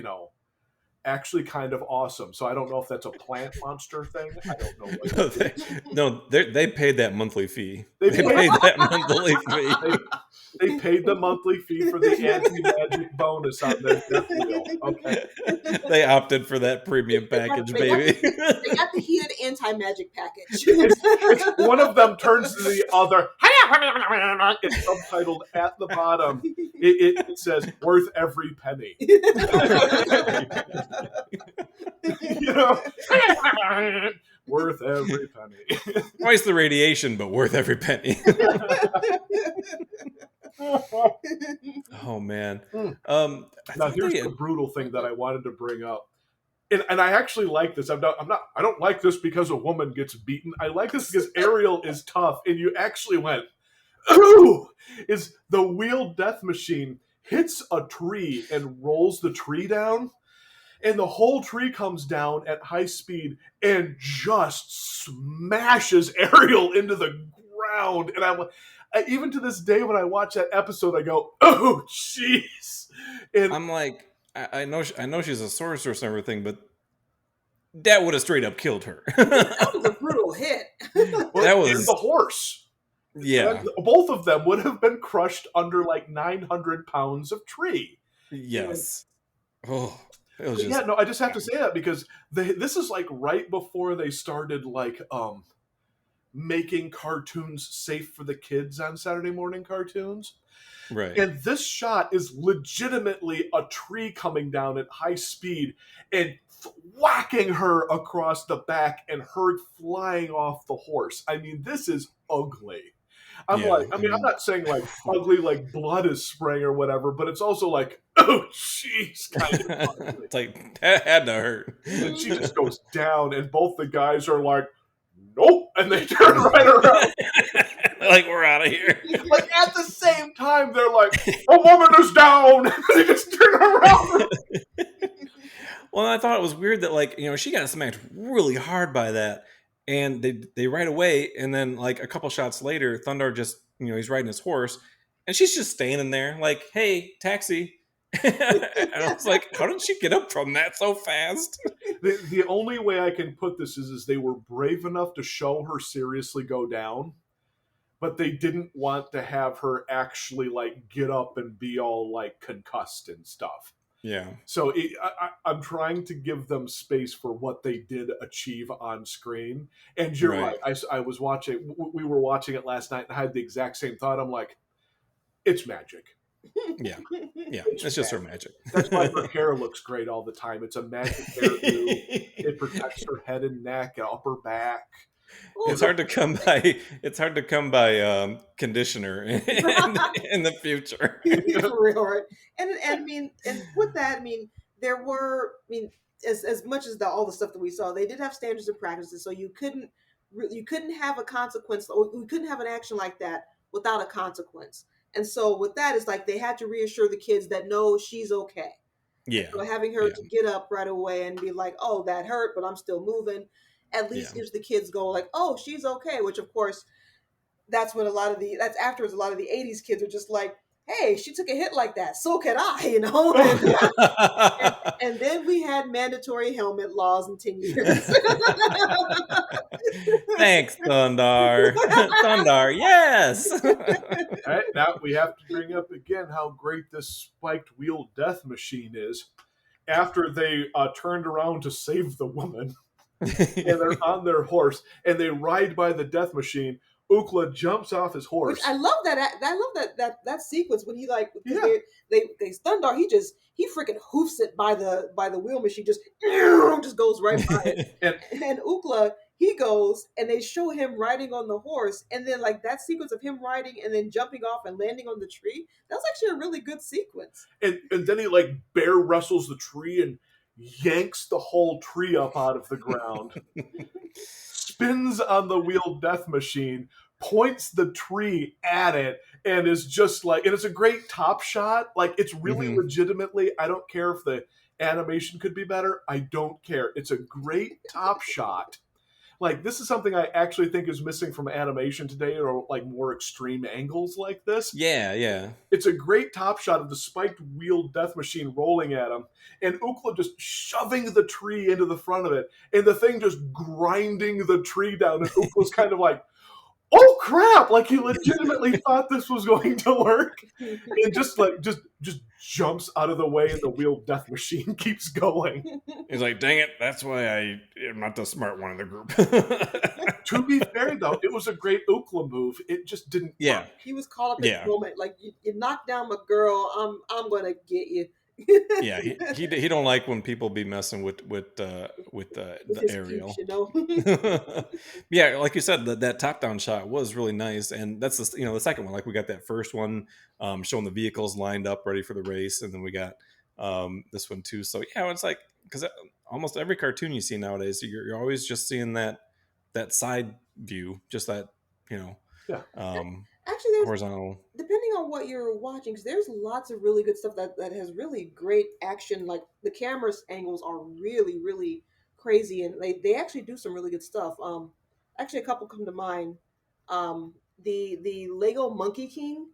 Speaker 2: actually kind of awesome. So I don't know if that's a plant monster thing. I don't know.
Speaker 1: They paid that monthly fee.
Speaker 2: They
Speaker 1: They paid that monthly fee.
Speaker 2: They paid the monthly fee for the anti-magic bonus on their death wheel. Okay.
Speaker 1: They opted for that premium package, baby.
Speaker 3: They got the heated anti-magic package.
Speaker 2: It's one of them turns to the other. It's subtitled at the bottom. It says worth every penny. Worth every penny.
Speaker 1: Twice the radiation, but worth every penny. Oh man.
Speaker 2: Now here's the brutal thing that I wanted to bring up. And I actually like this. I don't like this because a woman gets beaten. I like this because Ariel is tough, and you actually went, ooh! Is the wheeled death machine hits a tree and rolls the tree down, and the whole tree comes down at high speed and just smashes Ariel into the ground. And I'm like, even to this day when I watch that episode, I go, oh jeez. And
Speaker 1: I'm like, I know she's a sorceress and everything, but that would have straight up killed her.
Speaker 3: That was a brutal hit.
Speaker 1: That was
Speaker 2: the horse.
Speaker 1: Yeah.
Speaker 2: Both of them would have been crushed under like 900 pounds of tree.
Speaker 1: Yes. Oh, it was just...
Speaker 2: Yeah, no, I just have to say that because this is like right before they started like making cartoons safe for the kids on Saturday morning cartoons.
Speaker 1: Right.
Speaker 2: And this shot is legitimately a tree coming down at high speed and whacking her across the back and her flying off the horse. I mean, this is ugly. I'm not saying like ugly, like blood is spraying or whatever, but it's also like, oh, jeez, kind of ugly.
Speaker 1: It's like, that had to hurt.
Speaker 2: And she just goes down, and both the guys are like, nope, and they turn right around.
Speaker 1: Like, we're out of here.
Speaker 2: Like, at the same time, they're like, a woman is down. They just turn around.
Speaker 1: Well, I thought it was weird that, like, she got smacked really hard by that. And they right away, and then, like, a couple shots later, Thundarr just, he's riding his horse. And she's just standing there, like, hey, taxi. And I was like, how did she get up from that so fast?
Speaker 2: The only way I can put this is they were brave enough to show her seriously go down, but they didn't want to have her actually like get up and be all like concussed and stuff.
Speaker 1: Yeah.
Speaker 2: So I'm trying to give them space for what they did achieve on screen. And you're right. I was watching. We were watching it last night, and I had the exact same thought. I'm like, it's magic.
Speaker 1: Yeah. It's just her magic.
Speaker 2: That's why her hair looks great all the time. It's a magic hairdo. It protects her head and neck and upper back.
Speaker 1: It's hard to come by. It's hard to come by conditioner in the future.
Speaker 3: For real, right? And with that, there were. as much as all the stuff that we saw, they did have standards and practices, so you couldn't have a consequence, or you couldn't have an action like that without a consequence. And so with that, it's like they had to reassure the kids that no, she's okay.
Speaker 1: Yeah.
Speaker 3: So having her to get up right away and be like, oh, that hurt, but I'm still moving, at least gives the kids go like, oh, she's okay. Which of course, that's afterwards a lot of the 80s kids are just like, hey, she took a hit like that, so can I, and then we had mandatory helmet laws in 10 years.
Speaker 1: Thanks, Thundarr. Thundarr, yes.
Speaker 2: All right, now we have to bring up again how great this spiked wheel death machine is. After they turned around to save the woman, and they're on their horse, and they ride by the death machine, Ookla jumps off his horse.
Speaker 3: Which I love that. I love that sequence when he like they Thundarr. He freaking hoofs it by the wheel machine. Just goes right by it. and Ookla, he goes and they show him riding on the horse, and then like that sequence of him riding and then jumping off and landing on the tree. That's actually a really good sequence.
Speaker 2: And then he like bear wrestles the tree and yanks the whole tree up out of the ground. Spins on the wheel death machine, points the tree at it, and is just like, and it's a great top shot. Like, it's really legitimately, I don't care if the animation could be better. I don't care. It's a great top shot. Like, this is something I actually think is missing from animation today, or like more extreme angles like this.
Speaker 1: Yeah.
Speaker 2: It's a great top shot of the spiked wheel death machine rolling at him, and Ookla just shoving the tree into the front of it, and the thing just grinding the tree down, and Ookla's kind of like, oh crap, like he legitimately thought this was going to work, and just jumps out of the way, and the wheel death machine keeps going.
Speaker 1: He's like, dang it, that's why I'm not the smart one in the group.
Speaker 2: To be fair though, it was a great Ookla move. It just didn't work.
Speaker 3: He was caught up in the moment, like you knocked down my girl, I'm gonna get you.
Speaker 1: Yeah, he don't like when people be messing with the aerial. Yeah, like you said, that top down shot was really nice, and that's the second one. Like, we got that first one showing the vehicles lined up ready for the race, and then we got this one too. So yeah, it's like, because almost every cartoon you see nowadays, you're always just seeing that side view, just that
Speaker 3: actually, there's
Speaker 1: horizontal.
Speaker 3: Depending on what you're watching, because there's lots of really good stuff that has really great action. Like the camera's angles are really, really crazy, and they actually do some really good stuff. Actually, a couple come to mind. The Lego Monkey King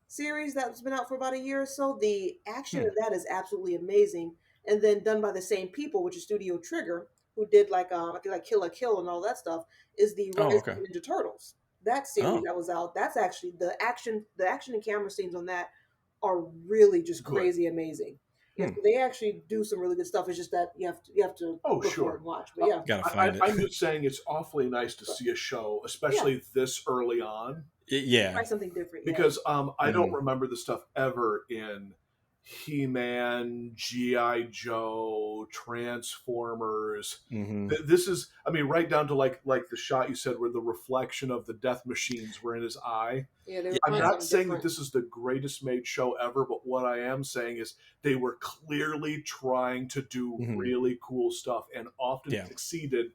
Speaker 3: series that's been out for about a year or so. The action of that is absolutely amazing, and then done by the same people, which is Studio Trigger, who did I think like Kill la Kill and all that stuff. Is the Rise of Ninja Turtles. That series that was out, that's actually the action and camera scenes on that are really just crazy amazing. Yeah, so they actually do some really good stuff. It's just that you have to look for it and watch. But yeah,
Speaker 1: gotta find it.
Speaker 2: I'm just saying it's awfully nice to see a show, especially this early on.
Speaker 3: Try something different.
Speaker 2: Because I don't remember the stuff ever in He-Man, G.I. Joe, Transformers. This is, I mean, right down to like the shot you said where the reflection of the death machines were in his eye. I'm not saying that this is the greatest made show ever, but what I am saying is they were clearly trying to do really cool stuff, and often succeeded,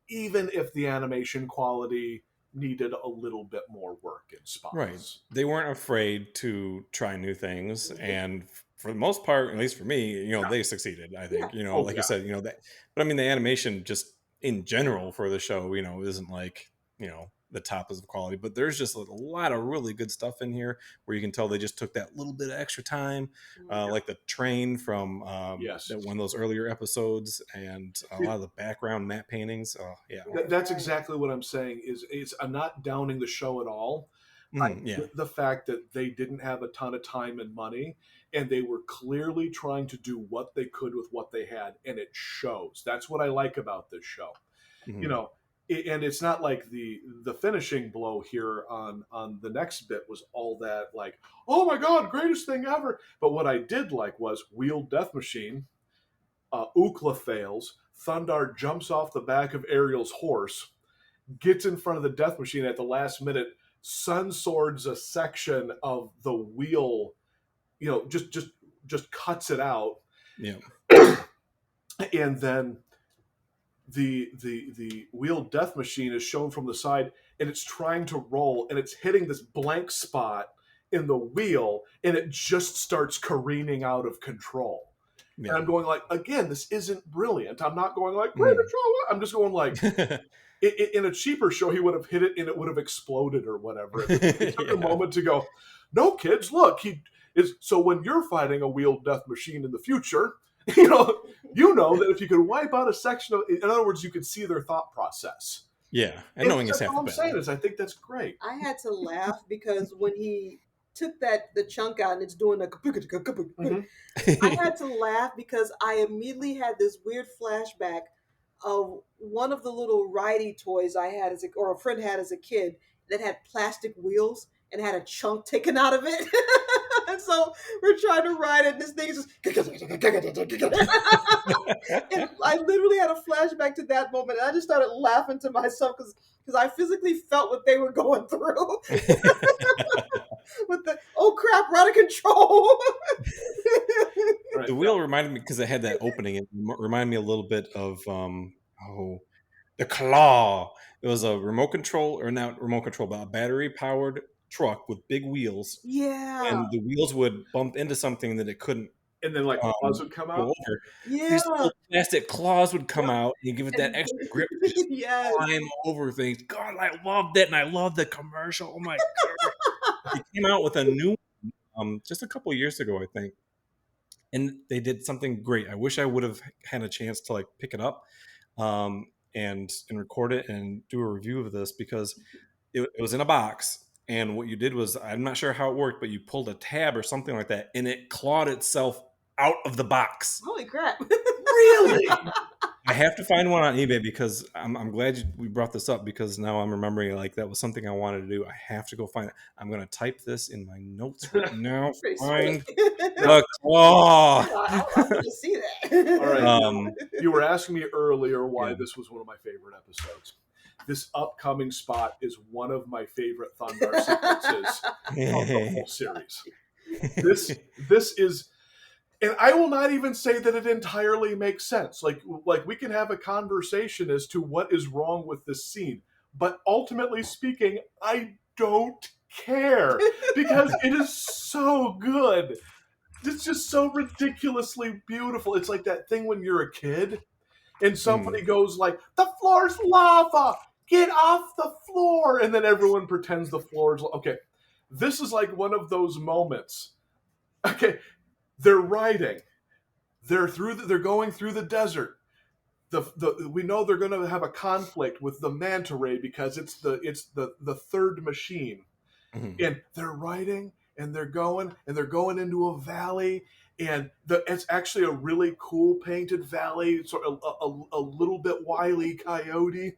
Speaker 2: even if the animation quality needed a little bit more work in spots.
Speaker 1: Right. They weren't afraid to try new things, and for the most part, at least for me, they succeeded, I think. You said, that, but I mean, the animation just in general for the show, isn't like, the top of quality, but there's just a lot of really good stuff in here where you can tell they just took that little bit of extra time, like the train from one of those earlier episodes, and a lot of the background matte paintings.
Speaker 2: That's exactly what I'm saying. I'm not downing the show at all. The fact that they didn't have a ton of time and money, and they were clearly trying to do what they could with what they had, and it shows. That's what I like about this show. And it's not like the finishing blow here on the next bit was all that like, oh my god, greatest thing ever. But what I did like was wheel death machine, Ookla fails, Thundarr jumps off the back of Ariel's horse, gets in front of the death machine at the last minute, sun swords a section of the wheel, just cuts it out. and then the wheeled death machine is shown from the side, and it's trying to roll, and it's hitting this blank spot in the wheel, and it just starts careening out of control.
Speaker 1: Yeah.
Speaker 2: And I'm going like, again, this isn't brilliant. I'm not going like, great control. I'm just going like, in a cheaper show, he would have hit it and it would have exploded or whatever. It took a moment to go, no, kids, look, he is. So when you're fighting a wheeled death machine in the future, you know that if you could wipe out a section of, in other words, you could see their thought process.
Speaker 1: Yeah, and knowing it's half
Speaker 2: all I'm saying is, I think that's great.
Speaker 3: I had to laugh because when he took the chunk out and it's doing a I had to laugh because I immediately had this weird flashback of one of the little ridey toys I had or a friend had as a kid that had plastic wheels and had a chunk taken out of it. And so we're trying to ride it, and this thing is just. And I literally had a flashback to that moment, and I just started laughing to myself because I physically felt what they were going through. With the oh crap, we're out of control.
Speaker 1: Right. The wheel reminded me, because it had that opening, it reminded me a little bit of the Claw. It was a remote control, or not remote control, but a battery powered truck with big wheels.
Speaker 3: Yeah.
Speaker 1: And the wheels would bump into something that it couldn't.
Speaker 2: And then claws would come out.
Speaker 1: Over.
Speaker 3: Yeah.
Speaker 1: These little plastic claws would come out and give it that extra grip to just climb over things. God, I loved it, and I loved the commercial. Oh my God. They came out with a new one just a couple of years ago, I think. And they did something great. I wish I would have had a chance to pick it up and record it and do a review of this, because it was in a box. And what you did was, I'm not sure how it worked, but you pulled a tab or something like that, and it clawed itself out of the box.
Speaker 3: Holy crap.
Speaker 2: Really?
Speaker 1: I have to find one on eBay, because I'm glad we brought this up, because now I'm remembering that was something I wanted to do. I have to go find it. I'm going to type this in my notes right now. Find the claw.
Speaker 3: I want to see that.
Speaker 2: All right. You were asking me earlier why this was one of my favorite episodes. This upcoming spot is one of my favorite Thundarr sequences of the whole series. This is, and I will not even say that it entirely makes sense. Like we can have a conversation as to what is wrong with this scene, but ultimately speaking, I don't care, because it is so good. It's just so ridiculously beautiful. It's like that thing when you're a kid and somebody goes like, "The floor's lava! Get off the floor!" And then everyone pretends the floor's okay. This is like one of those moments. Okay, they're riding. They're going through the desert. We know they're going to have a conflict with the manta ray, because it's the third machine, and they're riding and they're going into a valley. And it's actually a really cool painted valley, sort of a little bit Wile E. Coyote.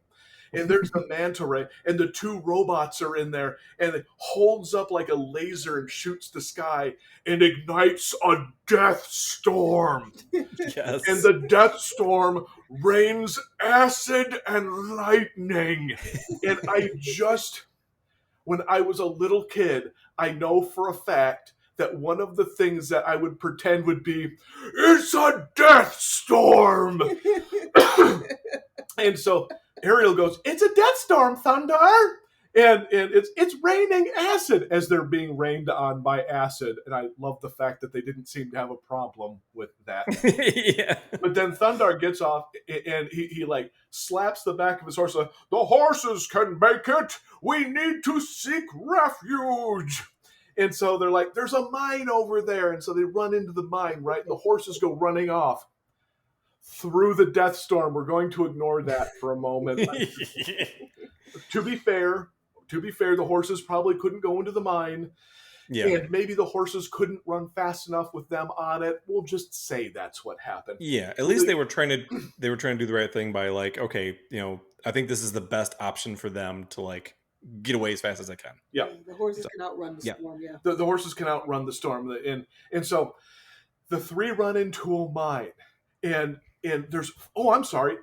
Speaker 2: And there's the manta ray, and the two robots are in there, and it holds up like a laser and shoots the sky and ignites a death storm.
Speaker 1: Yes.
Speaker 2: And the death storm rains acid and lightning. And when I was a little kid, I know for a fact that one of the things that I would pretend would be, it's a death storm. And so Ariel goes, "It's a death storm, Thundarr." And it's raining acid, as they're being rained on by acid. And I love the fact that they didn't seem to have a problem with that.
Speaker 1: Yeah.
Speaker 2: But then Thundarr gets off, and he slaps the back of his horse. Like, "The horses can make it. We need to seek refuge." And so they're like, "There's a mine over there." And so they run into the mine, right? And the horses go running off through the death storm. We're going to ignore that for a moment. To be fair, the horses probably couldn't go into the mine. Yeah. And maybe the horses couldn't run fast enough with them on it. We'll just say that's what happened.
Speaker 1: Yeah, at least they were trying to do the right thing by okay, I think this is the best option for them to get away as fast as they can.
Speaker 2: Yeah.
Speaker 3: The horses can outrun the storm, yeah.
Speaker 2: The horses can outrun the storm. And so the three run into a mine, and there's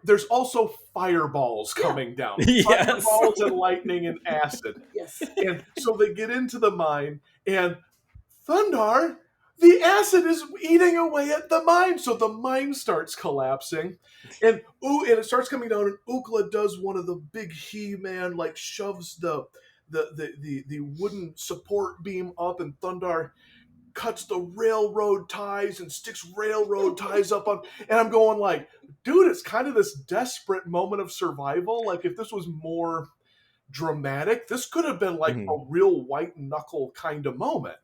Speaker 2: there's also fireballs coming down.
Speaker 1: Yes.
Speaker 2: Fireballs and lightning and acid.
Speaker 3: Yes.
Speaker 2: And so they get into the mine, and Thundarr, the acid is eating away at the mine, so the mine starts collapsing, and it starts coming down. And Ukla does one of the big He-Man, like shoves the wooden support beam up, and Thundarr cuts the railroad ties and sticks railroad ties up on. And I'm going like, dude, it's kind of this desperate moment of survival. Like if this was more dramatic, this could have been like a real white knuckle kind of moment.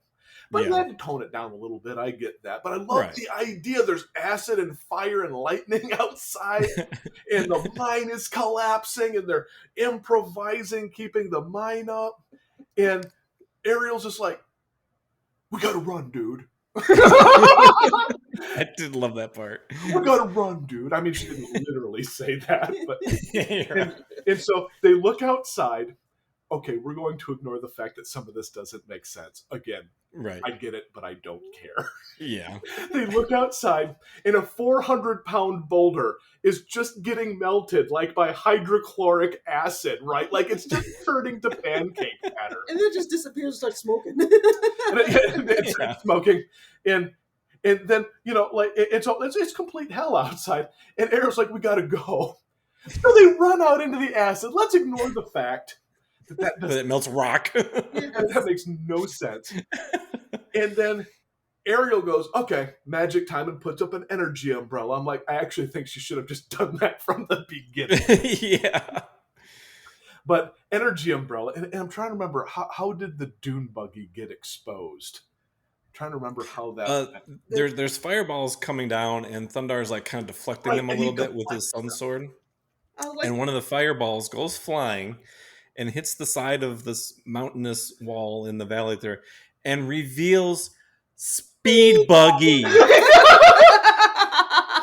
Speaker 2: But you had to tone it down a little bit. I get that. But I love the idea. There's acid and fire and lightning outside, and the mine is collapsing, and they're improvising, keeping the mine up. And Ariel's just like, we gotta run, dude.
Speaker 1: I did love that part.
Speaker 2: We gotta run, dude. I mean, she didn't literally say that. But and so they look outside. Okay, we're going to ignore the fact that some of this doesn't make sense. Again, I get it, but I don't care.
Speaker 1: Yeah.
Speaker 2: They look outside, and a 400-pound boulder is just getting melted, like by hydrochloric acid, right? Like it's just turning to pancake batter.
Speaker 3: And then it just disappears and starts smoking.
Speaker 2: And it starts smoking. And then, like it's complete hell outside. And Ariel's like, we gotta go. So they run out into the acid. Let's ignore the fact that
Speaker 1: it melts rock.
Speaker 2: That makes no sense. And then Ariel goes, okay, magic time, and puts up an energy umbrella. I'm like, I actually think she should have just done that from the beginning.
Speaker 1: Yeah.
Speaker 2: But energy umbrella, and I'm trying to remember, how did the dune buggy get exposed? I'm trying to remember how that...
Speaker 1: There's fireballs coming down, and Thundarr's like kind of deflecting them a little bit with his sun sword. And one of the fireballs goes flying and hits the side of this mountainous wall in the valley there and reveals Speed Buggy.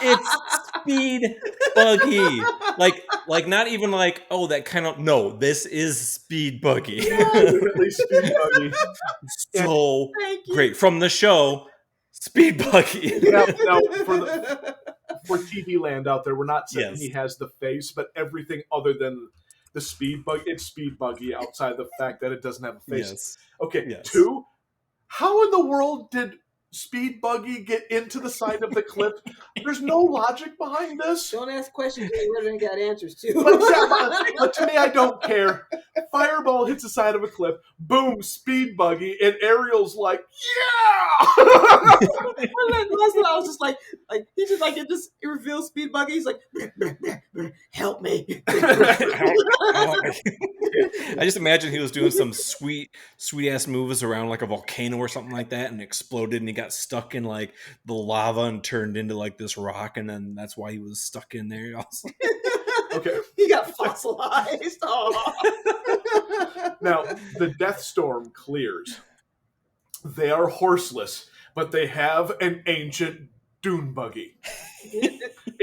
Speaker 1: It's Speed Buggy. Like not even like, oh, that kind of... No, this is Speed Buggy.
Speaker 2: Definitely Speed Buggy.
Speaker 1: So great. From the show, Speed Buggy.
Speaker 2: Now, for TV land out there, we're not saying he has the face, but everything other than the Speed Buggy, it's Speed Buggy outside the fact that it doesn't have a face.
Speaker 1: Yes.
Speaker 2: Okay,
Speaker 1: yes.
Speaker 2: 2, how in the world did Speed Buggy get into the side of the cliff? There's no logic behind this.
Speaker 3: Don't ask questions that you already got answers to.
Speaker 2: But to me, I don't care. Fireball hits the side of a cliff. Boom, Speed Buggy, and Ariel's like, yeah!
Speaker 3: I was just like he just like it reveals Speed Buggy. He's like, help me.
Speaker 1: I just imagine he was doing some sweet ass moves around like a volcano or something like that, and exploded, and he got stuck in like the lava and turned into like this rock, and then that's why he was stuck in there.
Speaker 2: Okay,
Speaker 3: he got fossilized.
Speaker 2: Now the Death Storm clears. They are horseless, but they have an ancient dune buggy.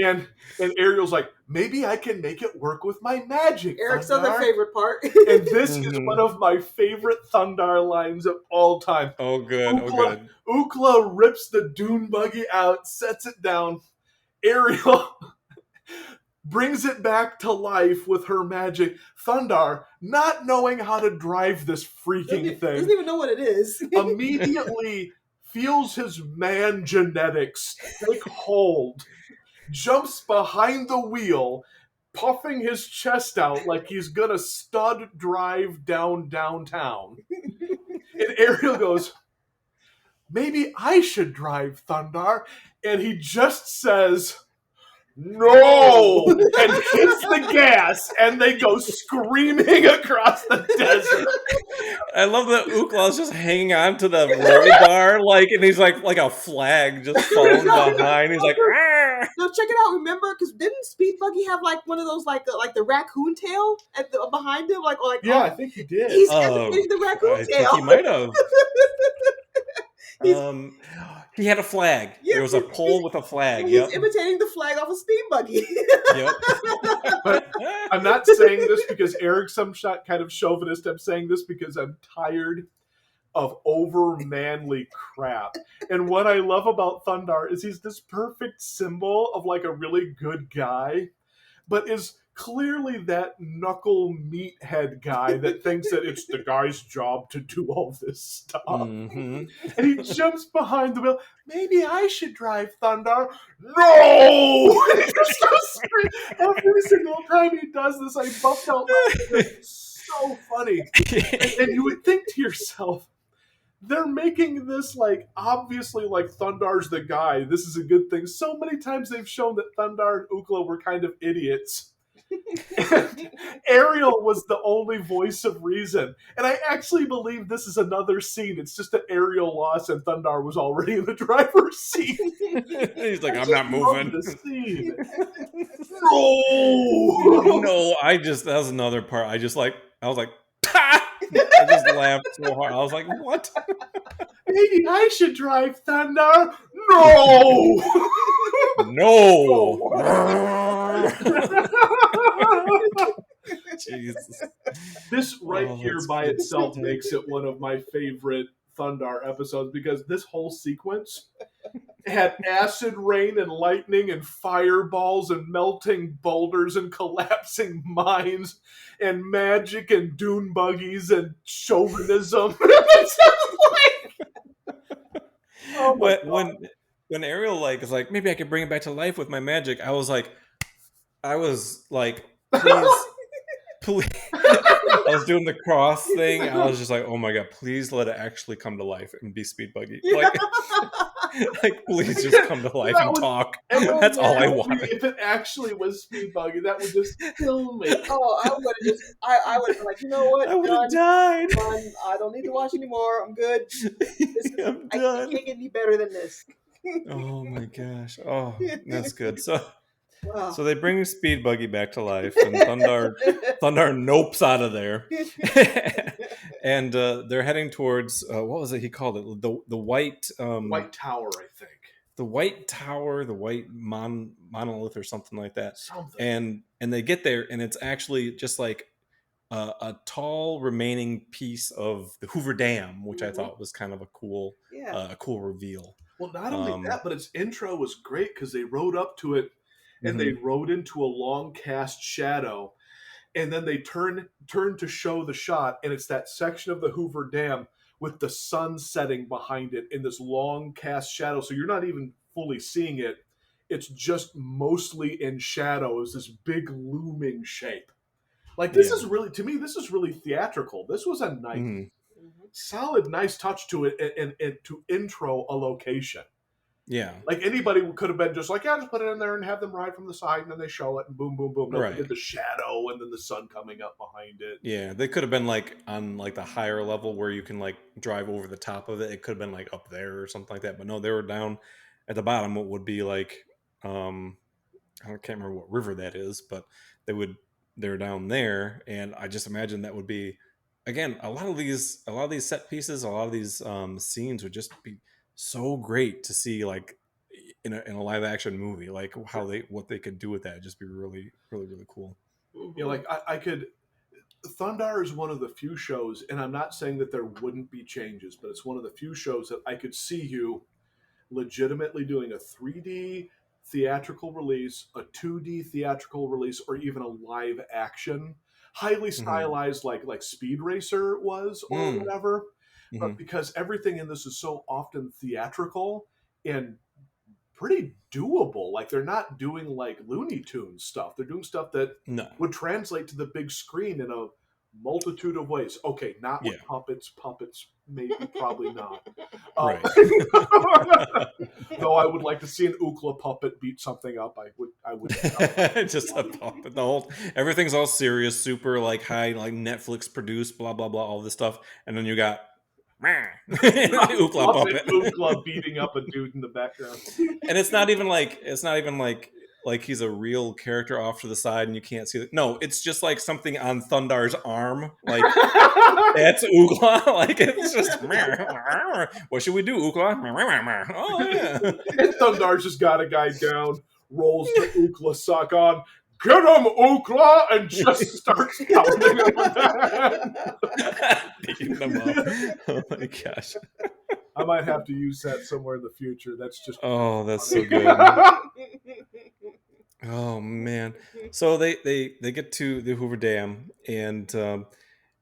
Speaker 2: And Ariel's like, maybe I can make it work with my magic.
Speaker 3: Eric's other favorite part.
Speaker 2: And this is one of my favorite Thundarr lines of all time.
Speaker 1: Oh, good.
Speaker 2: Ukla rips the dune buggy out, sets it down. Ariel brings it back to life with her magic. Thundarr, not knowing how to drive this freaking thing,
Speaker 3: doesn't even know what it is.
Speaker 2: Immediately feels his man genetics take hold, jumps behind the wheel, puffing his chest out like he's gonna stud drive downtown. And Ariel goes, maybe I should drive, Thundarr. And he just says, no! And hits the gas, and they go screaming across the desert.
Speaker 1: I love that Uklaw's just hanging on to the roll bar, and he's like a flag just falling behind. He's like, ah!
Speaker 3: No, check it out. Remember, because didn't Speed Buggy have like one of those like the raccoon tail behind him?
Speaker 2: I think he did.
Speaker 3: He's imitating the raccoon tail.
Speaker 1: He might have. He had a flag.
Speaker 3: Yeah,
Speaker 1: there was a pole with a flag.
Speaker 3: He's imitating the flag off a Speed Buggy.
Speaker 1: Yep.
Speaker 2: But I'm not saying this because Eric's some kind of chauvinist. I'm saying this because I'm tired of over-manly crap. And what I love about Thundarr is he's this perfect symbol of like a really good guy, but is clearly that knuckle meathead guy that thinks that it's the guy's job to do all this stuff.
Speaker 1: Mm-hmm.
Speaker 2: And he jumps behind the wheel. Maybe I should drive, Thundarr. No! And he just starts screaming. Every single time he does this, I buffed out laughing. It's so funny. And you would think to yourself, they're making this like obviously like Thundarr's the guy. This is a good thing. So many times they've shown that Thundarr and Ookla were kind of idiots. And Ariel was the only voice of reason. And I actually believe this is another scene. It's just that Ariel lost and Thundarr was already in the driver's seat.
Speaker 1: He's like, I'm not moving.
Speaker 2: The scene.
Speaker 1: No, that was another part. I was like, I just laughed so hard. I was like, what?
Speaker 2: Maybe I should drive, Thundarr. No!
Speaker 1: No! Jesus.
Speaker 2: This here by itself makes it one of my favorite Thundarr episodes because this whole sequence had acid rain and lightning and fireballs and melting boulders and collapsing mines and magic and dune buggies and chauvinism.
Speaker 1: When Ariel like is like, maybe I could bring it back to life with my magic, I was like, please. I was doing the cross thing. I was just like, oh my god, please let it actually come to life and be Speed Buggy. Like please just come to life and talk. That's all I wanted.
Speaker 2: If it actually was Speed Buggy, that would just kill me.
Speaker 3: Oh, I would have been like, you know what?
Speaker 1: I would have died.
Speaker 3: I don't need to watch anymore. I'm good.
Speaker 1: I'm done.
Speaker 3: I can't get any better than this.
Speaker 1: Oh my gosh. Oh, that's good. So
Speaker 3: Wow.
Speaker 1: So they bring Speed Buggy back to life, and Thundarr nopes out of there, and they're heading towards what was it he called it? The white
Speaker 2: White Tower, I think.
Speaker 1: The White Tower, the White Monolith, or something like that.
Speaker 2: Something.
Speaker 1: And they get there, and it's actually just like a tall remaining piece of the Hoover Dam, which I thought was kind of a cool reveal.
Speaker 2: Well, not only that, but its intro was great because they rode up to it. And they rode into a long cast shadow, and then they turn to show the shot, and it's that section of the Hoover Dam with the sun setting behind it in this long cast shadow. So you're not even fully seeing it. It's just mostly in shadow as this big looming shape. Like this is really, to me, this is really theatrical. This was a nice, solid, nice touch to it and to intro a location.
Speaker 1: Yeah.
Speaker 2: Like anybody could have been just like, yeah, just put it in there and have them ride from the side and then they show it and boom, boom, boom. No, they did the shadow and then the sun coming up behind it.
Speaker 1: Yeah, they could have been like on like the higher level where you can like drive over the top of it. It could have been like up there or something like that. But no, they were down at the bottom. What would be like, I can't remember what river that is, but they're down there. And I just imagine that would be, again, a lot of these set pieces, a lot of these scenes would just be so great to see, like in a live action movie, like what they could do with that. It'd just be really, really, really cool.
Speaker 2: You know, like I could. Thundarr is one of the few shows, and I'm not saying that there wouldn't be changes, but it's one of the few shows that I could see you legitimately doing a 3D theatrical release, a 2D theatrical release, or even a live action, highly stylized, like Speed Racer was, or whatever. But because everything in this is so often theatrical and pretty doable, like they're not doing like Looney Tunes stuff. They're doing stuff that would translate to the big screen in a multitude of ways. Okay, not with puppets, maybe, probably not.
Speaker 1: Right.
Speaker 2: Though I would like to see an Ookla puppet beat something up. I would.
Speaker 1: Just a puppet. Everything's all serious, super like high, like Netflix produced, blah blah blah, all this stuff, and then you got Ookla puppet.
Speaker 2: Ookla beating up a dude in the background.
Speaker 1: And it's not even like he's a real character off to the side and you can't see it. No, it's just like something on Thundarr's arm. Like that's Ookla. Like it's just what should we do, Ookla? Oh yeah.
Speaker 2: And Thundarr's just got a guy down, rolls the Ookla sock on. Get him, Ookla! And just starts pounding him.
Speaker 1: Beating them up. Oh my gosh.
Speaker 2: I might have to use that somewhere in the future. That's just
Speaker 1: that's so good. Oh man. So they get to the Hoover Dam, and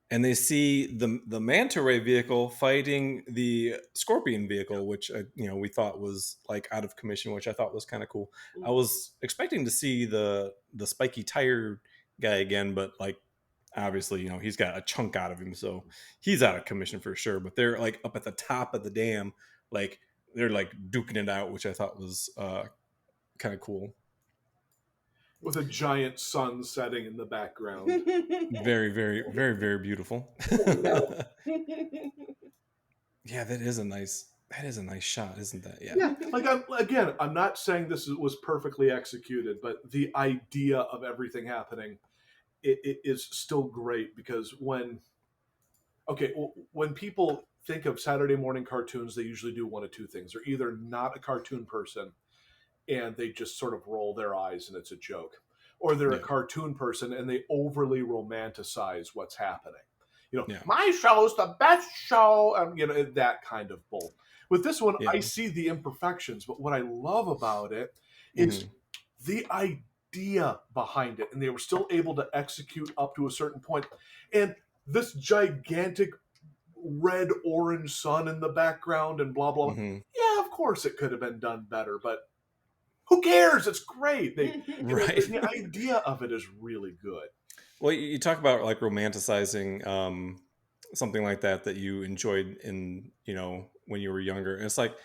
Speaker 1: they see the manta ray vehicle fighting the scorpion vehicle, which we thought was like out of commission, which I thought was kind of cool. I was expecting to see the spiky tire guy again, but like obviously he's got a chunk out of him, so he's out of commission for sure. But they're like up at the top of the dam, like they're like duking it out, which I thought was kind of cool.
Speaker 2: With a giant sun setting in the background.
Speaker 1: Very, very, very, very beautiful.
Speaker 3: Oh,
Speaker 1: Yeah, that is a nice shot, isn't that? Yeah.
Speaker 2: Yeah, like I'm not saying was perfectly executed, but the idea of everything happening it is still great because when people think of Saturday morning cartoons, they usually do one of two things. They're either not a cartoon person and they just sort of roll their eyes and it's a joke, or they're a
Speaker 1: Yeah.
Speaker 2: cartoon person and they overly romanticize what's happening.
Speaker 1: Yeah.
Speaker 2: My show's the best show, that kind of bull. With this one,
Speaker 1: Yeah.
Speaker 2: I see the imperfections, but what I love about it is
Speaker 1: Mhm.
Speaker 2: the idea behind it, and they were still able to execute up to a certain point. And this gigantic red orange sun in the background and blah blah.
Speaker 1: Mhm.
Speaker 2: Yeah, of course it could have been done better, but who cares? It's great.
Speaker 1: Right.
Speaker 2: The idea of it is really good.
Speaker 1: Well, you talk about like romanticizing something like that you enjoyed in when you were younger, and it's like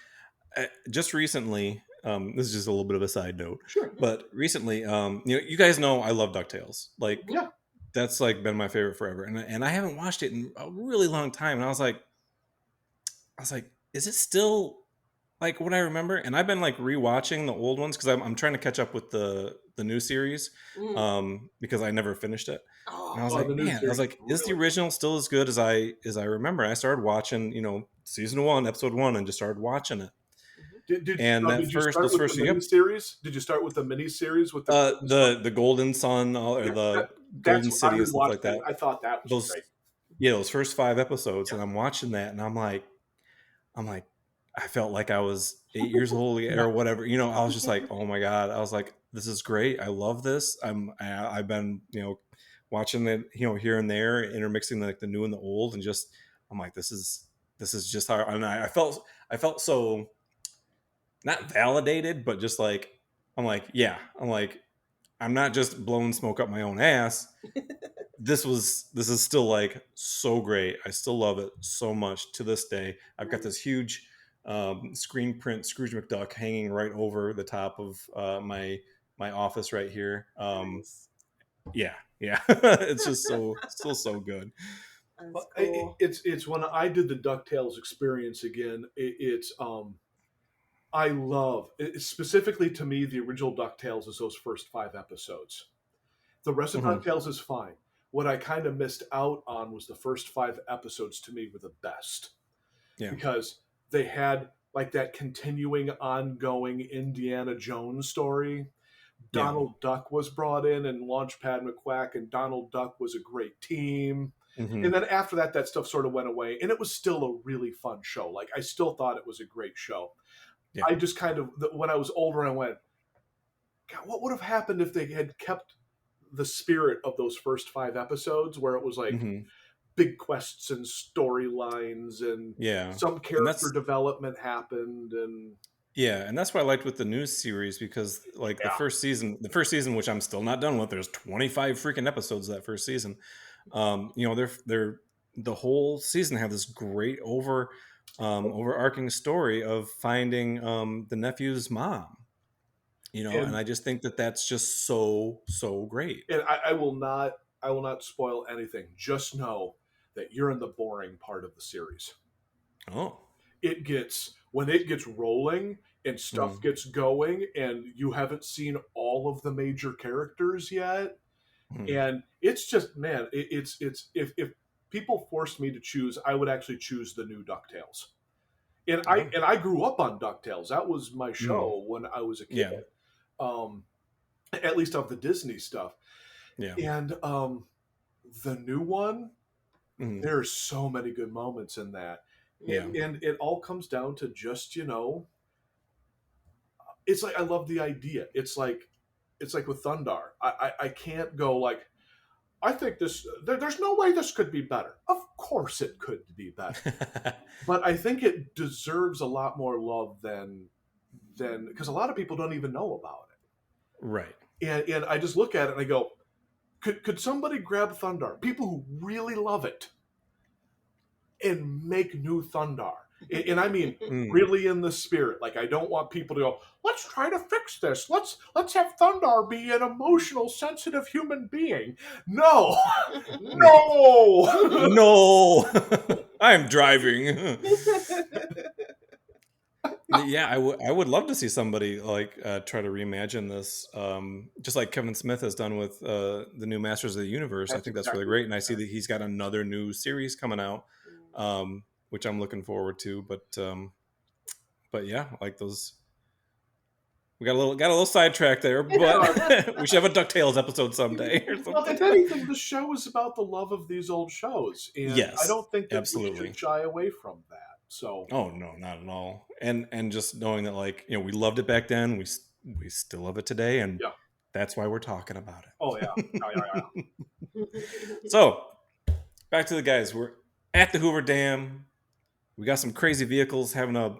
Speaker 1: just recently. This is just a little bit of a side note,
Speaker 2: Sure.
Speaker 1: but recently, you guys know I love DuckTales. Like
Speaker 2: Yeah.
Speaker 1: that's like been my favorite forever, and I haven't watched it in a really long time. And I was like, is it still like what I remember? And I've been like rewatching the old ones because I'm trying to catch up with the new series, because I never finished it. And I was
Speaker 2: The
Speaker 1: like,
Speaker 2: new
Speaker 1: man, I was
Speaker 2: series
Speaker 1: like, is the
Speaker 2: really
Speaker 1: original still as good as I remember? And I started watching, season 1, episode 1, and just started watching it. And
Speaker 2: did you start
Speaker 1: those
Speaker 2: with
Speaker 1: first
Speaker 2: the
Speaker 1: few
Speaker 2: miniseries? Did you start with the miniseries with the Christmas one?
Speaker 1: the Golden Sun or the
Speaker 2: That's
Speaker 1: Golden
Speaker 2: I
Speaker 1: City and stuff
Speaker 2: rewatched
Speaker 1: like
Speaker 2: that.
Speaker 1: that.
Speaker 2: I thought that was
Speaker 1: Those
Speaker 2: great.
Speaker 1: Yeah, those first 5 episodes,
Speaker 2: Yeah.
Speaker 1: and I'm watching that, and I'm like, I felt like I was 8 years old or whatever. I was just like, oh my god. I was like, this is great. I love this. I've been watching it here and there, intermixing like the new and the old, and just I'm like, this is just how. And I felt so not validated, but just like I'm like, yeah, I'm like, I'm not just blowing smoke up my own ass. This is still like so great. I still love it so much to this day. I've got this huge screen print Scrooge McDuck hanging right over the top of my office right here.
Speaker 3: nice.
Speaker 1: Yeah, yeah. It's just still so good.
Speaker 3: That's cool.
Speaker 2: It's when I did the Ducktales experience again. I love specifically to me the original Ducktales is those first 5 episodes. The rest of
Speaker 1: Hmm.
Speaker 2: DuckTales is fine. What I kind of missed out on was the first 5 episodes to me were the best
Speaker 1: Yeah,
Speaker 2: because they had like that continuing, ongoing Indiana Jones story.
Speaker 1: yeah.
Speaker 2: Donald Duck was brought in and Launchpad McQuack, and Donald Duck was a great team.
Speaker 1: Hmm.
Speaker 2: And then after that, that stuff sort of went away, and it was still a really fun show. Like I still thought it was a great show.
Speaker 1: Yeah.
Speaker 2: I just kind of when I was older, I went, God, what would have happened if they had kept the spirit of those first 5 episodes, where it was like
Speaker 1: Hmm.
Speaker 2: big quests and storylines, and
Speaker 1: Yeah.
Speaker 2: some
Speaker 1: And
Speaker 2: character development happened, and
Speaker 1: and that's what I liked with the news series, because like
Speaker 2: yeah,
Speaker 1: the first season, which I'm still not done with, there's 25 freaking episodes of that first season. They're the whole season had this great overarching story of finding the nephew's mom. And
Speaker 2: and
Speaker 1: I just think that that's just so great.
Speaker 2: and I will not spoil anything. Just know that you're in the boring part of the series.
Speaker 1: Oh.
Speaker 2: It gets when it gets rolling and stuff
Speaker 1: Mm.
Speaker 2: gets going, and you haven't seen all of the major characters yet.
Speaker 1: Mm.
Speaker 2: And it's just, man, it's if people forced me to choose, I would actually choose the new DuckTales. And
Speaker 1: Oh.
Speaker 2: I grew up on DuckTales. That was my
Speaker 1: Mm.
Speaker 2: show when I was a kid.
Speaker 1: Yeah.
Speaker 2: Um, at least of the Disney stuff.
Speaker 1: Yeah.
Speaker 2: And the new one,
Speaker 1: Mm.
Speaker 2: there's so many good moments in that.
Speaker 1: Yeah.
Speaker 2: And it all comes down to just, it's like I love the idea. It's like it's like with Thundarr. I can't go like, I think there's no way this could be better. Of course it could be better. But I think it deserves a lot more love than because a lot of people don't even know about it.
Speaker 1: Right.
Speaker 2: And I just look at it and I go, could somebody grab Thundarr, people who really love it, and make new Thundarr? And I mean, really in the spirit. Like, I don't want people to go, let's try to fix this. Let's have Thundarr be an emotional, sensitive human being. No, no,
Speaker 1: no. I'm driving. Yeah, I would love to see somebody like try to reimagine this, just like Kevin Smith has done with the new Masters of the Universe. I think that's really great, and I see that he's got another new series coming out, which I'm looking forward to. But yeah, like those, we got a little sidetracked there, but we should have a DuckTales episode someday. Or
Speaker 2: well, if anything, the show is about the love of these old shows, and
Speaker 1: yes,
Speaker 2: I don't think that
Speaker 1: absolutely
Speaker 2: we should shy away from that. So,
Speaker 1: oh no, not at all. And just knowing that, like, we loved it back then, we still love it today, and that's why we're talking about it.
Speaker 2: Oh yeah.
Speaker 1: So back to the guys. We're at the Hoover Dam. We got some crazy vehicles having a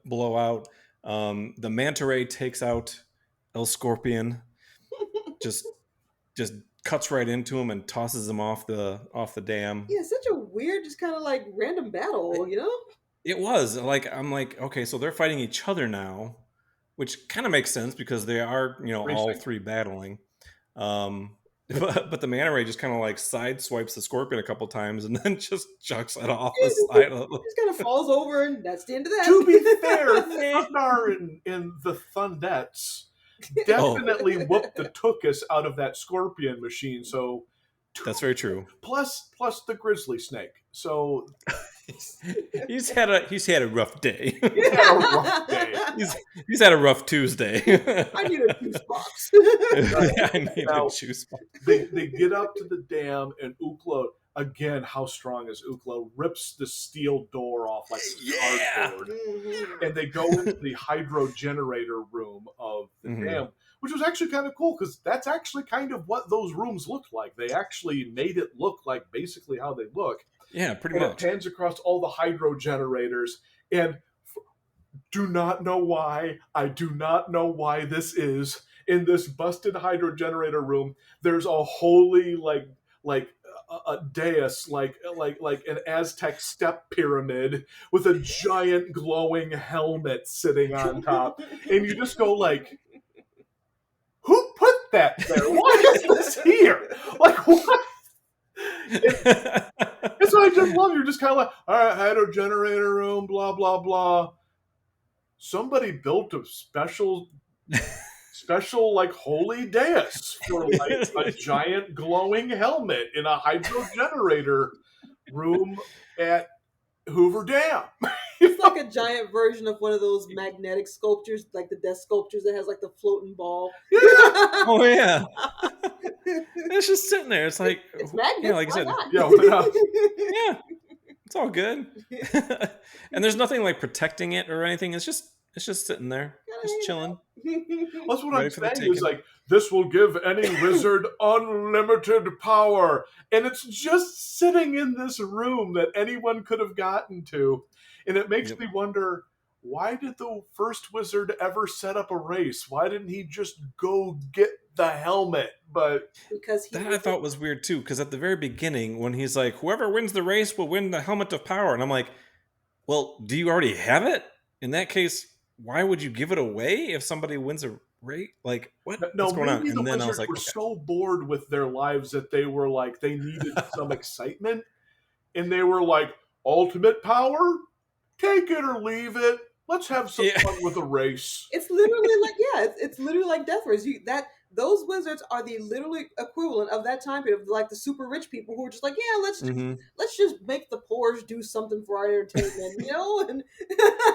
Speaker 1: blowout. The manta ray takes out El Scorpion. Just cuts right into him and tosses him off the dam.
Speaker 3: Yeah, such a weird, just kind of like random battle,
Speaker 1: It was like, I'm like, okay, so they're fighting each other now, which kind of makes sense because they are, all three battling. But the manta ray just kind of like side swipes the Scorpion a couple times and then just chucks it off the side.
Speaker 3: Just kind of falls over, and that's the end of that.
Speaker 2: To be fair, Thundarr and the Thundettes definitely whooped the tuchus out of that Scorpion machine. So
Speaker 1: that's very true.
Speaker 2: Plus the grizzly snake. So
Speaker 1: he's had a rough day.
Speaker 2: He's had a rough day.
Speaker 1: He's had a rough Tuesday.
Speaker 3: I need a juice box.
Speaker 1: I need a juice box.
Speaker 2: They get up to the dam, and Ukla, again, how strong is Ukla, rips the steel door off like cardboard. And they go into the hydro generator room of the dam, which was actually kind of cool because that's actually kind of what those rooms look like. They actually made it look like basically how they look.
Speaker 1: Yeah, pretty much.
Speaker 2: It pans across all the hydro generators, and do not know why. I do not know why this is. In this busted hydro generator room, there's a holy like a dais, like an Aztec step pyramid with a giant glowing helmet sitting on top, and you just go like, who put that there? Why is this here? Like, what? That's what I just love. You're just kind of like, all right, hydro generator room, blah blah blah. Somebody built a special like holy dais for like a giant glowing helmet in a hydro generator room at Hoover Dam.
Speaker 3: It's like a giant version of one of those magnetic sculptures, like the death sculptures that has like the floating ball.
Speaker 2: Yeah.
Speaker 1: Oh yeah. It's just sitting there. It's like,
Speaker 3: it's magnet.
Speaker 1: Like I said,
Speaker 2: yeah,
Speaker 1: it's all good. And there's nothing like protecting it or anything. It's just sitting there, just chilling.
Speaker 2: That's what I'm saying. Is like, this will give any wizard unlimited power, and it's just sitting in this room that anyone could have gotten to, and it makes me wonder, why did the first wizard ever set up a race? Why didn't he just go get the helmet? But
Speaker 3: because
Speaker 1: I thought was weird too, because at the very beginning when he's like, whoever wins the race will win the helmet of power, and I'm like, well, do you already have it? In that case, why would you give it away if somebody wins a race? Like, what?
Speaker 2: No,
Speaker 1: what's going on?
Speaker 2: And then I was like, were so bored with their lives that they were like, they needed some excitement, and they were like, ultimate power, take it or leave it. Let's have some fun with a race.
Speaker 3: It's literally like, it's literally like Death Race. Those wizards are the literally equivalent of that time period of like the super rich people who are just like, yeah, let's just make the poors do something for our entertainment, And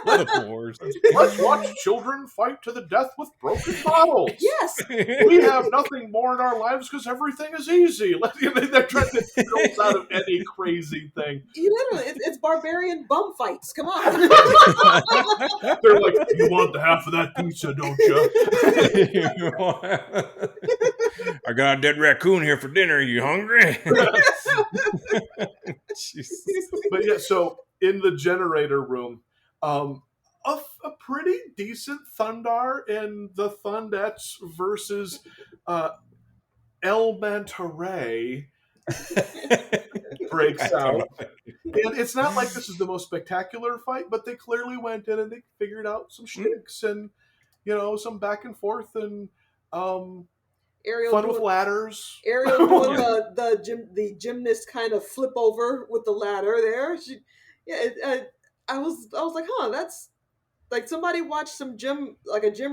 Speaker 2: let's watch children fight to the death with broken bottles.
Speaker 3: Yes,
Speaker 2: we have nothing more in our lives because everything is easy. They're trying to build out of any crazy thing.
Speaker 3: Literally, it's barbarian bum fights. Come on.
Speaker 2: They're like, you want the half of that pizza, don't you?
Speaker 1: I got a dead raccoon here for dinner. You hungry? Jesus.
Speaker 2: But yeah, so in the generator room, a pretty decent Thundarr and the Thundettes versus El Manta Ray breaks out. And it's not like this is the most spectacular fight, but they clearly went in and they figured out some shticks and, some back and forth and
Speaker 3: Ariel
Speaker 2: fun
Speaker 3: doing,
Speaker 2: with ladders.
Speaker 3: Ariel doing the gymnast kind of flip over with the ladder there. I was like, that's like somebody watched a gym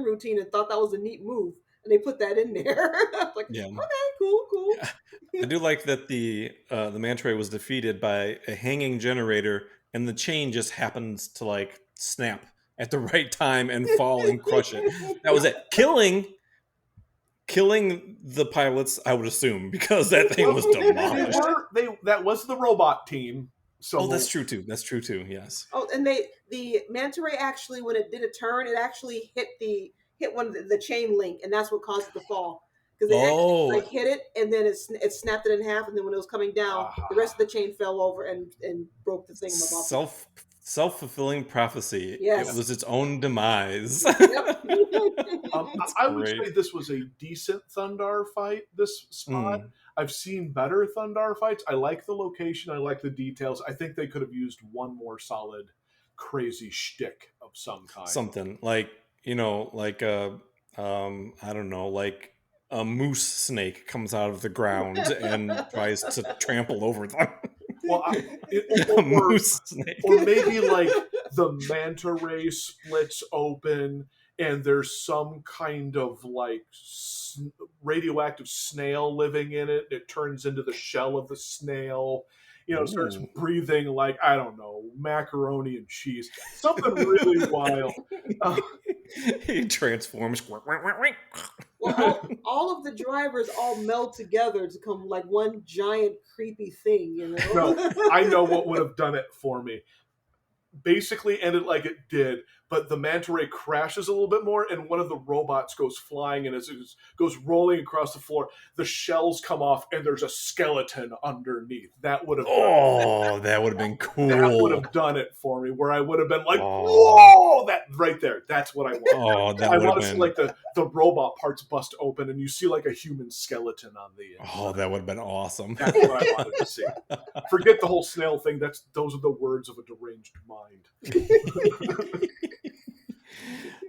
Speaker 3: routine and thought that was a neat move, and they put that in there. I was like,
Speaker 1: Yeah.
Speaker 3: okay, cool.
Speaker 1: I do like that the manta ray was defeated by a hanging generator, and the chain just happens to like snap at the right time and fall and crush it. That was it. Killing the pilots, I would assume, because that thing was demolished.
Speaker 2: That was the robot team. So
Speaker 1: that's true too. Yes.
Speaker 3: Oh, and the manta ray actually, when it did a turn, it actually hit one of the chain link, and that's what caused it to fall. Because it actually hit it, and then it snapped it in half, and then when it was coming down, the rest of the chain fell over and broke the thing.
Speaker 1: Self-fulfilling prophecy.
Speaker 3: Yes.
Speaker 1: It was its own demise.
Speaker 3: Yep.
Speaker 2: I would say this was a decent Thundarr fight, this spot. I've seen better Thundarr fights. I like the location. I like the details. I think they could have used one more solid, crazy shtick of some kind.
Speaker 1: Something like, I don't know, like a moose snake comes out of the ground and tries to trample over them.
Speaker 2: Well,
Speaker 1: moose snake.
Speaker 2: Or maybe like the manta ray splits open and there's some kind of like radioactive snail living in it. It turns into the shell of the snail. Starts breathing like, I don't know, macaroni and cheese. Something really wild.
Speaker 1: He transforms.
Speaker 3: Well, all of the drivers all meld together to come like one giant creepy thing,
Speaker 2: No, I know what would have done it for me. Basically ended like it did, but the manta ray crashes a little bit more, and one of the robots goes flying, and as it goes rolling across the floor, the shells come off, and there's a skeleton underneath. That would have
Speaker 1: that would have been cool.
Speaker 2: That would have done it for me, where I would have been like, whoa, that right there. That's what I want. I want to see like the robot parts bust open, and you see like a human skeleton on the inside.
Speaker 1: That would have been awesome.
Speaker 2: That's what I wanted to see. Forget the whole snail thing. Those are the words of a deranged mind.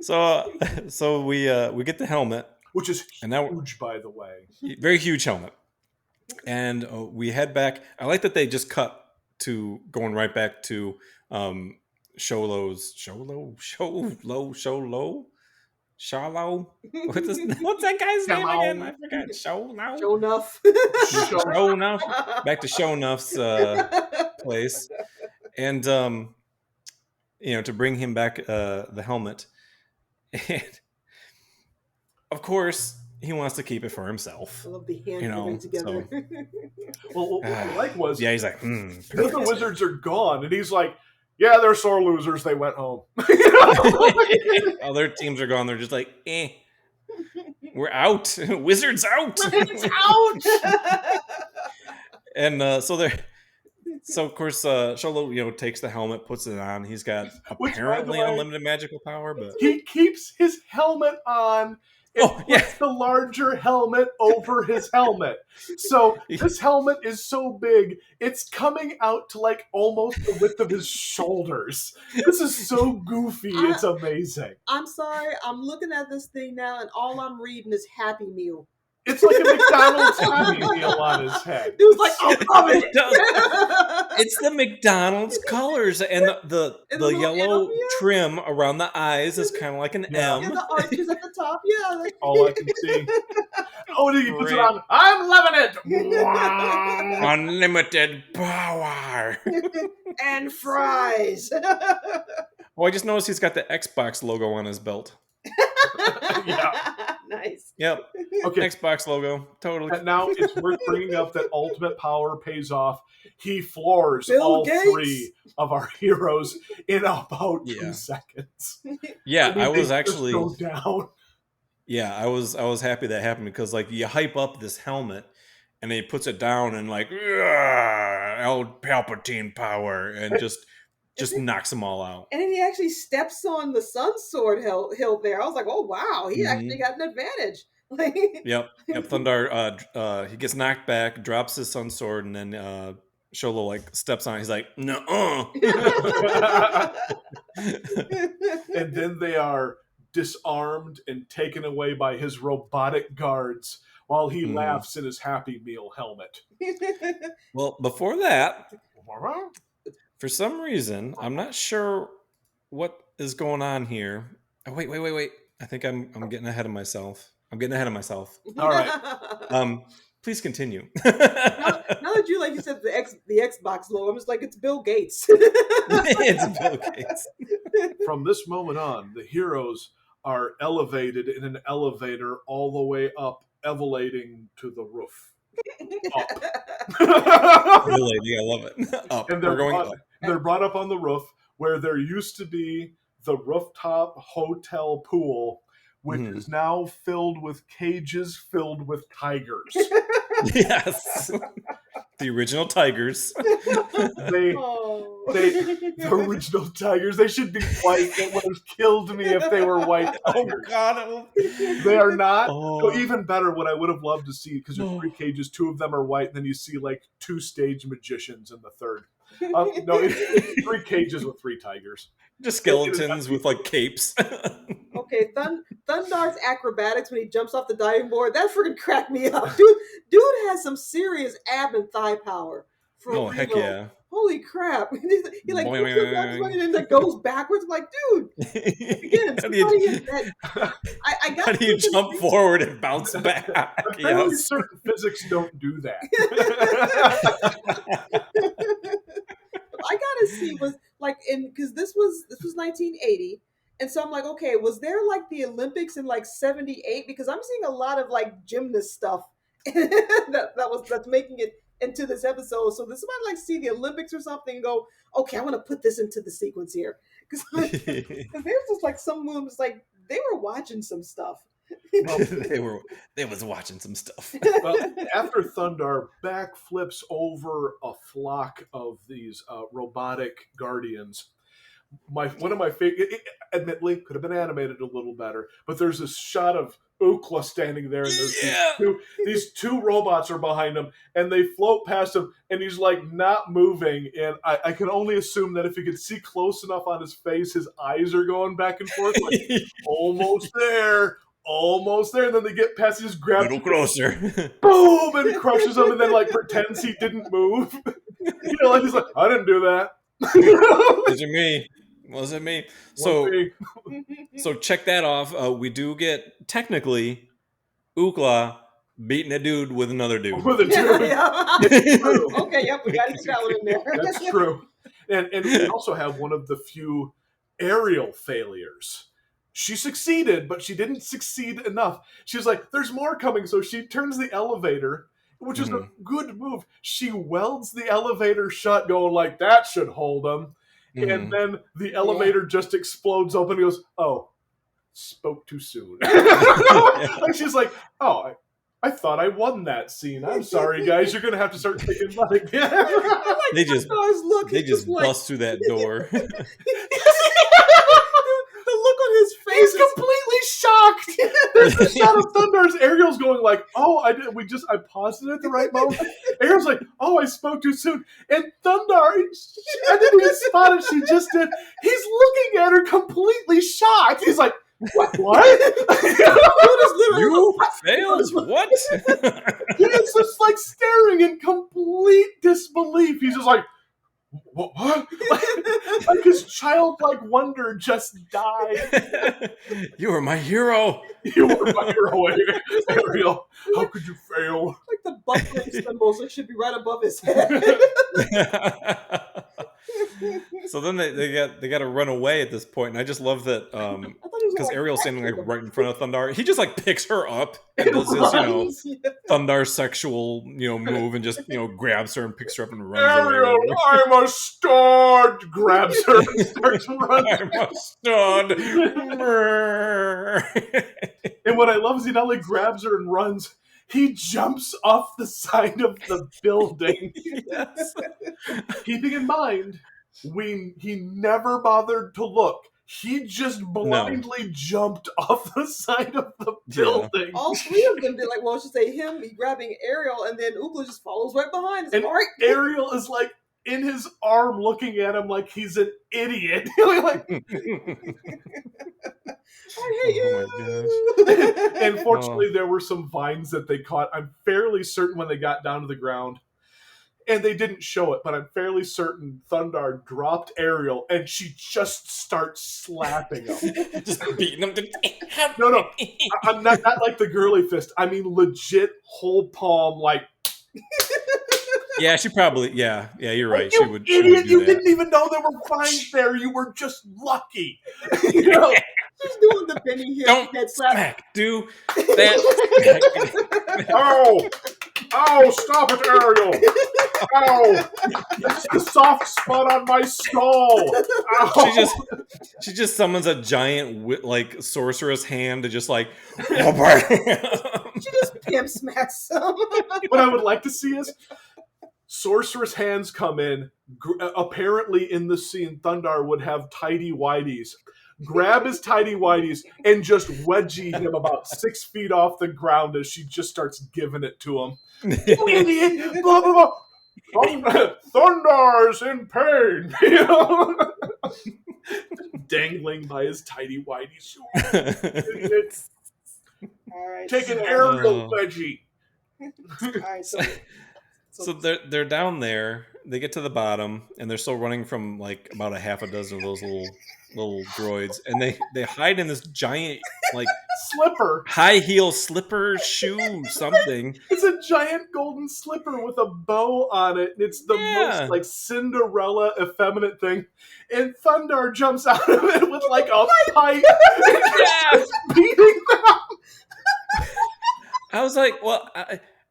Speaker 1: So we get the helmet,
Speaker 2: which is huge, by the way.
Speaker 1: Very huge helmet, and we head back. I like that they just cut to going right back to Sholo. What's that guy's name again? I forgot. Shownuff. Back to Shownuff's place, and to bring him back the helmet, and of course he wants to keep it for himself.
Speaker 3: I love the hand together.
Speaker 2: Well, what I like was
Speaker 1: he's like,
Speaker 2: the other wizards are gone, and he's like, yeah, they're sore losers. They went home.
Speaker 1: Other teams are gone. They're just like, we're out. Wizards out.
Speaker 3: Wizards out.
Speaker 1: And so of course, Sholo, takes the helmet, puts it on. He's got apparently unlimited magical power, but
Speaker 2: he keeps his helmet on. Puts the larger helmet over his helmet. So this helmet is so big, it's coming out to like almost the width of his shoulders. This is so goofy. It's amazing.
Speaker 3: I'm sorry. I'm looking at this thing now, and all I'm reading is Happy Meal.
Speaker 2: It's like a McDonald's Happy Meal on his head.
Speaker 3: Dude's like, it
Speaker 1: does. It's the McDonald's colors, and the yellow trim around the eyes is kind of like an M.
Speaker 3: And the arches at the top,
Speaker 2: That's all I can see. Oh, he puts it on. I'm loving it.
Speaker 1: Unlimited power.
Speaker 3: And fries.
Speaker 1: I just noticed he's got the Xbox logo on his belt.
Speaker 3: Nice.
Speaker 1: Yep. Okay. Xbox logo. Totally.
Speaker 2: And now it's worth bringing up that ultimate power pays off. He floors
Speaker 3: Bill
Speaker 2: all
Speaker 3: Gates.
Speaker 2: 3 of our heroes in about 2 seconds.
Speaker 1: Yeah, I was actually
Speaker 2: go down.
Speaker 1: Yeah, I was happy that happened because like you hype up this helmet and then he puts it down and like old Palpatine power and
Speaker 3: And
Speaker 1: just
Speaker 3: then,
Speaker 1: knocks them all out.
Speaker 3: and then he actually steps on the sun sword hilt there. I was like, oh wow, he actually
Speaker 1: Hmm.
Speaker 3: got an advantage. Like,
Speaker 1: Yep. Yep. Thundarr he gets knocked back, drops his sun sword, and then Sholo like steps on it. He's like, no.
Speaker 2: And then they are disarmed and taken away by his robotic guards while he
Speaker 1: Hmm.
Speaker 2: laughs in his Happy Meal helmet.
Speaker 1: Well, before that, for some reason, I'm not sure what is going on here. Oh, wait. I think I'm getting ahead of myself. I'm getting ahead of myself.
Speaker 2: All right.
Speaker 1: Please continue.
Speaker 3: Now that you, like you said, the Xbox logo, I'm just like, it's Bill Gates.
Speaker 1: It's Bill Gates.
Speaker 2: From this moment on, the heroes are elevated in an elevator all the way up, elevating to the roof.
Speaker 1: Really, I love it. Up.
Speaker 2: And
Speaker 1: We're going up.
Speaker 2: they're brought up on the roof where there used to be the rooftop hotel pool, which
Speaker 1: Mhm.
Speaker 2: is now filled with cages filled with tigers.
Speaker 1: Yes. The original tigers.
Speaker 2: They
Speaker 3: Oh.
Speaker 2: the original tigers. They should be white. It would have killed me if they were white
Speaker 1: Oh
Speaker 2: tigers.
Speaker 1: God.
Speaker 2: They are not.
Speaker 1: Oh.
Speaker 2: So even better, what I would have loved to see, because there's 3 cages, 2 of them are white, and then you see like 2 stage magicians in the third. No, it's 3 cages with 3 tigers.
Speaker 1: Just skeletons with like capes.
Speaker 3: Okay, Thundarr's acrobatics when he jumps off the diving board, that freaking cracked me up. Dude has some serious ab and thigh power. For
Speaker 1: Oh,
Speaker 3: real.
Speaker 1: heck yeah.
Speaker 3: Holy crap. He like
Speaker 1: Boing,
Speaker 3: puts his arms and then like goes backwards. I'm like, dude, again,
Speaker 1: How do you-
Speaker 3: somebody hit that. I got
Speaker 1: How do you jump forward and bounce back?
Speaker 2: Apparently,
Speaker 1: Yes.
Speaker 2: certain physics don't do that.
Speaker 3: I gotta see was like in because this was 1980, and so I'm like, okay, was there like the Olympics in like 78? Because I'm seeing a lot of like gymnast stuff that's making it into this episode. So does somebody like see the Olympics or something and go, okay, I want to put this into the sequence here because there's just like some moves like they were watching some stuff.
Speaker 1: they was watching some stuff.
Speaker 2: Well, after Thundarr backflips over a flock of these robotic guardians, one of my favorite, admittedly, could have been animated a little better, but there's this shot of Ookla standing there, and there's these two robots are behind him, and they float past him, and he's like not moving, and I can only assume that if you could see close enough on his face, his eyes are going back and forth, like, almost there, and then they get past, he just grabs
Speaker 1: A little closer.
Speaker 2: boom, and crushes him, and then like pretends he didn't move. Like he's like, I didn't do that.
Speaker 1: Wasn't me. So check that off. We do get technically Ookla beating a dude with another dude.
Speaker 2: With a dude.
Speaker 3: It's true. Okay, yep, we got to get that one in there.
Speaker 2: That's true. And we also have one of the few aerial failures. She succeeded, but she didn't succeed enough. She's like, there's more coming. So she turns the elevator, which is a good move. She welds the elevator shut, going like, that should hold him. And then the elevator just explodes open and goes, oh, spoke too soon. And she's like, oh, I thought I won that scene. I'm sorry, guys. You're going to have to start taking money again.
Speaker 1: They just
Speaker 3: like,
Speaker 1: bust through that door.
Speaker 3: The look on his face
Speaker 2: He's completely shocked. There's a shot of Thundarr's Ariel's going like, oh, I paused it at the right moment. Ariel's like, oh, I spoke too soon. And Thundarr, I didn't even spot it, she just did. He's looking at her completely shocked. He's like, what?
Speaker 1: You failed? What?
Speaker 2: He's just like staring in complete disbelief. He's just like, what? Like his childlike wonder just died.
Speaker 1: You were my hero.
Speaker 2: You were my hero, Ariel. How could you fail?
Speaker 3: Like the buckling symbols that should be right above his head.
Speaker 1: So then they got to run away at this point, and I just love that.
Speaker 3: I thought he was
Speaker 1: because
Speaker 3: like,
Speaker 1: Ariel's standing like
Speaker 3: catching
Speaker 1: right in front of Thundarr. He just like picks her up and
Speaker 2: It
Speaker 1: does his,
Speaker 2: runs.
Speaker 1: Thundarr sexual, move and just, grabs her and picks her up and runs away.
Speaker 2: Ariel, I'm a stud! Grabs her and starts running.
Speaker 1: I'm a stud.
Speaker 2: And what I love is he not only grabs her and runs, he jumps off the side of the building.
Speaker 1: Yes.
Speaker 2: Keeping in mind, he never bothered to look. He just blindly jumped off the side of the building.
Speaker 3: All three of them did, like, well, I should say him, he grabbing Ariel, and then Oogla just follows right behind.
Speaker 2: And
Speaker 3: All right.
Speaker 2: Ariel is like in his arm looking at him like he's an idiot. Like,
Speaker 3: I hate you.
Speaker 1: Oh my gosh.
Speaker 2: And fortunately, there were some vines that they caught. I'm fairly certain when they got down to the ground, and they didn't show it, but I'm fairly certain Thundarr dropped Ariel, and she just starts slapping him.
Speaker 1: Just beating him.
Speaker 2: No, I'm not like the girly fist. I mean, legit whole palm, like.
Speaker 1: Yeah, she probably. Yeah, you're right.
Speaker 2: You
Speaker 1: She would.
Speaker 2: idiot! You
Speaker 1: that.
Speaker 2: didn't even know there were vines there. You were just lucky.
Speaker 3: She's doing the Benny Hill head slap.
Speaker 1: Smack, do that.
Speaker 2: Oh, stop it, Ariel. Ow. That's the soft spot on my skull. Ow.
Speaker 1: She just summons a giant, like, sorceress hand to just, like...
Speaker 3: She just pimp smacks him.
Speaker 2: What I would like to see is sorceress hands come in. Apparently in the scene, Thundarr would have tidy whities. Grab his tidy whities and just wedgie him about 6 feet off the ground as she just starts giving it to him. You idiot! Blah, blah, blah. Thundarr's in pain. Dangling by his tidy whities.
Speaker 3: All right.
Speaker 2: Take an aerial wedgie.
Speaker 3: All right.
Speaker 1: So they're down there. They get to the bottom, and they're still running from like about a half a dozen of those little droids, and they hide in this giant like
Speaker 2: slipper,
Speaker 1: high heel slipper shoe something.
Speaker 2: It's a giant golden slipper with a bow on it, and it's the most like Cinderella effeminate thing. And Thundarr jumps out of it with like a pipe and just beating them.
Speaker 1: I was like, well,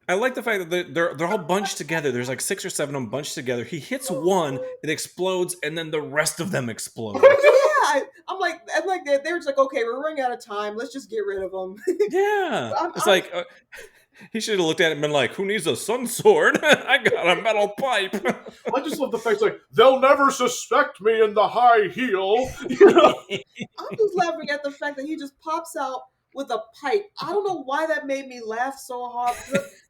Speaker 1: I like the fact that they're all bunched together. There's like 6 or 7 of them bunched together. He hits one, it explodes, and then the rest of them explode.
Speaker 3: Yeah, I'm like that. They were just like, okay, we're running out of time. Let's just get rid of them.
Speaker 1: Yeah, it's like he should have looked at it and been like, "Who needs a sun sword? I got a metal pipe."
Speaker 2: I just love the fact like they'll never suspect me in the high heel.
Speaker 3: I'm just laughing at the fact that he just pops out with a pipe. I don't know why that made me laugh so hard.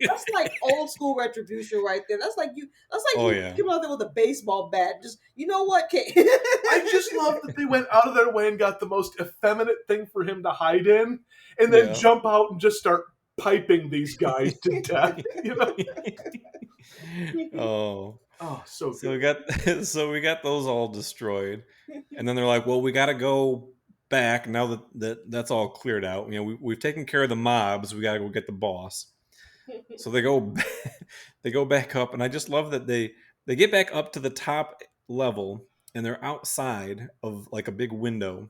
Speaker 3: That's like old school retribution right there. That's like you come out there with a baseball bat. Just, you know what, Kate?
Speaker 2: I just love that they went out of their way and got the most effeminate thing for him to hide in, and then jump out and just start piping these guys to death.
Speaker 1: Oh,
Speaker 2: so good.
Speaker 1: we got those all destroyed, and then they're like, "Well, we got to go back now that's all cleared out. We've taken care of the mobs. We got to go get the boss." So they go back up, and I just love that they get back up to the top level, and they're outside of like a big window.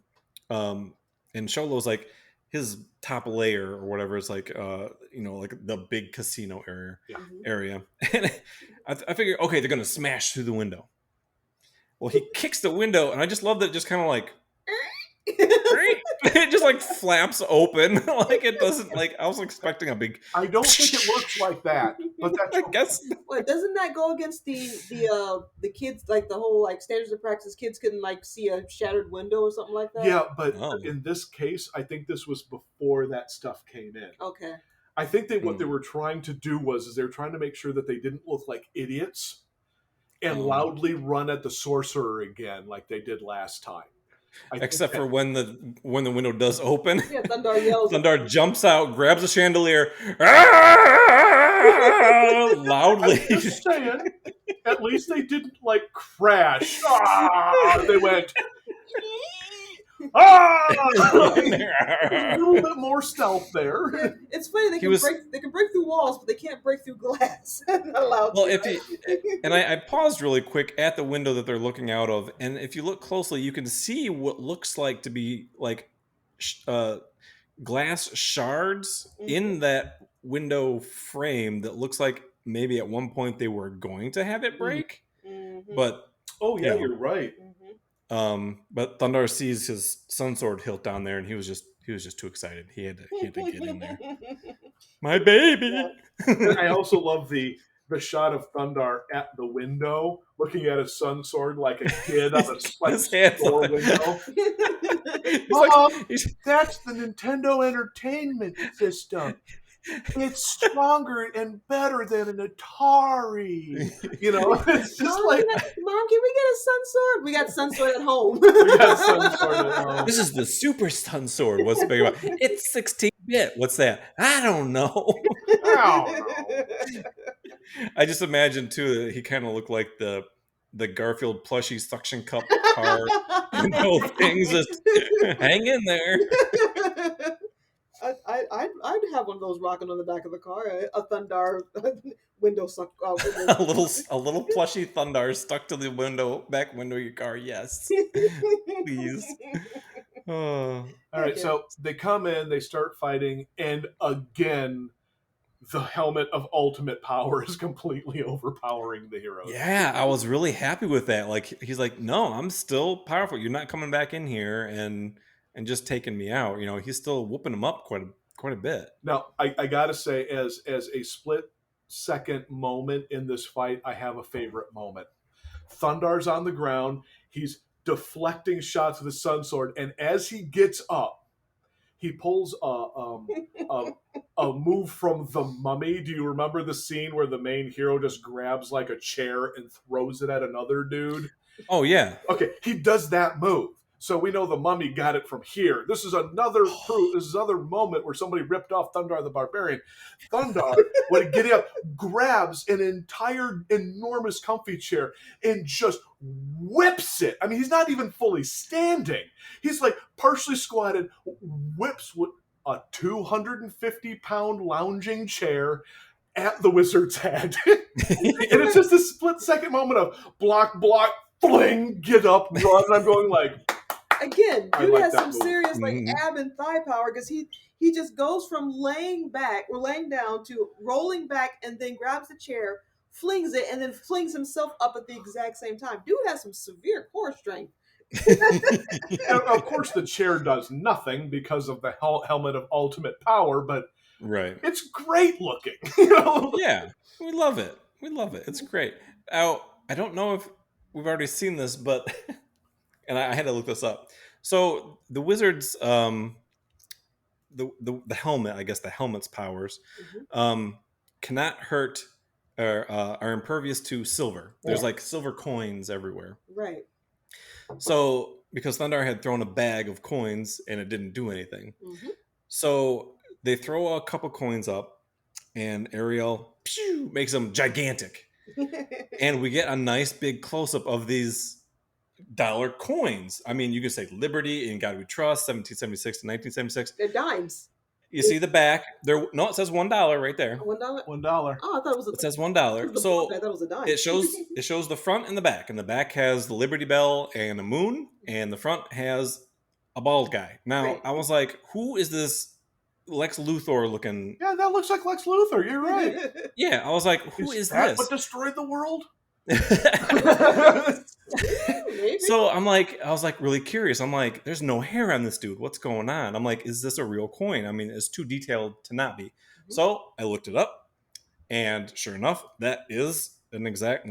Speaker 1: And Sholo's like his top layer or whatever is like like the big casino area. And I figure, okay, they're gonna smash through the window. Well, he kicks the window, and I just love that, just kind of like it just like flaps open. Like it doesn't, like I was expecting a big.
Speaker 2: I don't think it works like that, but that's
Speaker 1: I guess.
Speaker 3: Wait, doesn't that go against the kids, like the whole like standards of practice? Kids couldn't like see a shattered window or something like that.
Speaker 2: Yeah, but in this case, I think this was before that stuff came in.
Speaker 3: Okay.
Speaker 2: I think that what they were trying to do was they were trying to make sure that they didn't look like idiots and loudly run at the sorcerer again like they did last time.
Speaker 1: Except for when the window does open,
Speaker 3: Thundarr yells.
Speaker 1: Thundarr jumps out, grabs a chandelier, loudly.
Speaker 2: Just saying, at least they didn't like crash. They went. A little bit more stealth there.
Speaker 3: Yeah, it's funny they can break through walls, but they can't break through glass. Not allowed to.
Speaker 1: I paused really quick at the window that they're looking out of, and if you look closely, you can see what looks like to be like glass shards in
Speaker 3: Mhm.
Speaker 1: that window frame that looks like maybe at one point they were going to have it break,
Speaker 3: Mhm.
Speaker 1: but
Speaker 2: Oh
Speaker 1: you
Speaker 2: yeah,
Speaker 1: know,
Speaker 2: you're right.
Speaker 3: Mhm.
Speaker 1: but Thundarr sees his sun sword hilt down there, and he was just too excited. He had to get in there. My baby.
Speaker 2: And I also love the shot of Thundarr at the window, looking at his sun sword like a kid on a like
Speaker 1: His hands
Speaker 2: store
Speaker 1: up.
Speaker 2: window.
Speaker 1: He's like,
Speaker 2: Mom,
Speaker 1: he's,
Speaker 2: that's the Nintendo Entertainment System. It's stronger and better than an Atari. You know, it's just
Speaker 3: Mom,
Speaker 2: like
Speaker 3: Mom, can we get a sun sword? We got sun sword at home.
Speaker 2: we got sun sword at home.
Speaker 1: this is the Super Sun Sword. What's big about? It's 16-bit. What's that? I don't know.
Speaker 2: I don't know.
Speaker 1: I just imagine too that he kind of looked like the Garfield plushie suction cup car. Things just hang in there.
Speaker 3: I'd have one of those rocking on the back of the car. A Thundarr window suck.
Speaker 1: a little plushy Thundarr stuck to the back window of your car. Yes, please. Oh.
Speaker 2: All right,
Speaker 3: Okay.
Speaker 2: so they come in, they start fighting, and again, the helmet of ultimate power is completely overpowering the heroes.
Speaker 1: Yeah, I was really happy with that. Like he's like, no, I'm still powerful. You're not coming back in here and just taking me out. He's still whooping him up quite a bit.
Speaker 2: Now, I gotta say, as a split second moment in this fight, I have a favorite moment. Thundarr's on the ground. He's deflecting shots with his sun sword, and as he gets up, he pulls a move from the Mummy. Do you remember the scene where the main hero just grabs like a chair and throws it at another dude?
Speaker 1: Oh yeah.
Speaker 2: Okay, he does that move. So we know the Mummy got it from here. This is another proof. This is another moment where somebody ripped off Thundarr the Barbarian. Thundarr, when getting up, grabs an entire enormous comfy chair and just whips it. I mean, he's not even fully standing. He's like partially squatted, whips with a 250-pound lounging chair at the wizard's head. And it's just a split second moment of block, fling, get up, run. And I'm going like,
Speaker 3: again,
Speaker 2: I
Speaker 3: dude
Speaker 2: like
Speaker 3: has
Speaker 2: that
Speaker 3: some
Speaker 2: move.
Speaker 3: serious like
Speaker 1: Mhm.
Speaker 3: ab and thigh power because he just goes from laying down to rolling back and then grabs the chair, flings it, and then flings himself up at the exact same time. Dude has some severe core strength.
Speaker 2: And of course, the chair does nothing because of the helmet of ultimate power, but
Speaker 1: Right.
Speaker 2: it's great looking. You know?
Speaker 1: Yeah, we love it. We love it. It's great. Now, I don't know if we've already seen this, but and I had to look this up. So the wizards, the helmet, I guess the helmet's powers, cannot hurt or are impervious to silver. There's
Speaker 3: Yeah.
Speaker 1: like silver coins everywhere.
Speaker 3: Right.
Speaker 1: So because Thundarr had thrown a bag of coins and it didn't do anything,
Speaker 3: Mm-hmm.
Speaker 1: so they throw a couple coins up, and Ariel makes them gigantic, and we get a nice big close up of these dollar coins. I mean, you can say Liberty and God We Trust, 1776 to 1976.
Speaker 3: They're dimes.
Speaker 1: You see the back there. No, it says $1 right there.
Speaker 3: $1.
Speaker 2: $1.
Speaker 3: Oh, I thought it was.
Speaker 1: It says
Speaker 3: I
Speaker 1: $1.
Speaker 3: thought
Speaker 1: So
Speaker 3: it was a dime.
Speaker 1: it shows the front and the back, and the back has the Liberty Bell and a moon, and the front has a bald guy. Now
Speaker 3: Right.
Speaker 1: I was like, who is this Lex Luthor looking?
Speaker 2: Yeah, that looks like Lex Luthor. You're right.
Speaker 1: Yeah, I was like, who is
Speaker 2: that
Speaker 1: this?
Speaker 2: what destroyed the world?
Speaker 3: Maybe.
Speaker 1: So I was like really curious. I'm like, there's no hair on this dude. What's going on? I'm like, is this a real coin? I mean, it's too detailed to not be. So I looked it up, and sure enough, that is an exact,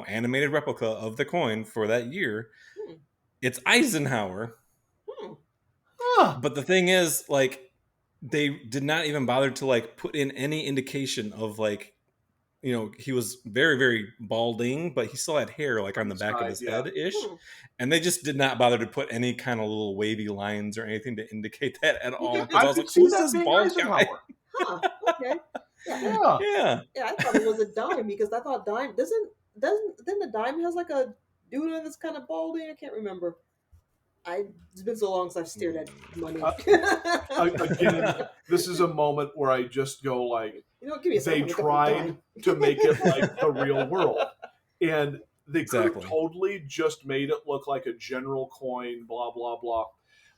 Speaker 1: animated replica of the coin for that year. It's Eisenhower.
Speaker 2: Huh.
Speaker 1: But the thing is, like, they did not even bother to like put in any indication of like, he was very, very balding, but he still had hair like on the back of his head ish. And they just did not bother to put any kind of little wavy lines or anything to indicate that at all. Because I was like, who's this bald guy?
Speaker 3: Huh. Okay.
Speaker 2: Yeah.
Speaker 1: Yeah.
Speaker 3: Yeah, I thought it was a dime because I thought dime doesn't the dime has like a dude on that's kind of baldy. I can't remember. It's been so long since I've stared at money.
Speaker 2: Again, this is a moment where I just go like,
Speaker 3: give me a
Speaker 2: they
Speaker 3: second,
Speaker 2: tried to make it like the real world, and they could have
Speaker 1: Exactly.
Speaker 2: totally just made it look like a general coin, blah blah blah.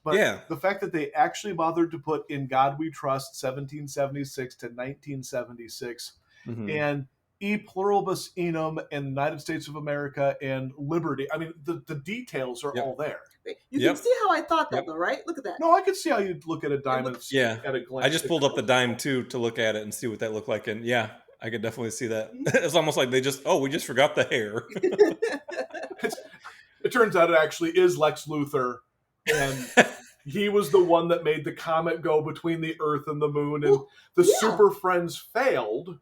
Speaker 2: But
Speaker 1: Yeah.
Speaker 2: the fact that they actually bothered to put In God We Trust 1776 to 1976
Speaker 1: Mhm.
Speaker 2: and E Pluribus Unum and the United States of America and Liberty. I mean, the details are
Speaker 1: Yep.
Speaker 2: all there.
Speaker 3: You can
Speaker 1: Yep.
Speaker 3: see how I thought that,
Speaker 1: Yep.
Speaker 3: though, right? Look at that.
Speaker 2: No, I can see how you'd look at a diamond
Speaker 1: Yeah.
Speaker 2: at a glance.
Speaker 1: I just pulled up the dime too to look at it and see what that looked like, and yeah, I could definitely see that.
Speaker 3: Mhm.
Speaker 1: It's almost like we just forgot the hair.
Speaker 2: It turns out it actually is Lex Luthor, and he was the one that made the comet go between the Earth and the Moon, and
Speaker 3: Well,
Speaker 2: the
Speaker 3: yeah.
Speaker 2: Super Friends failed.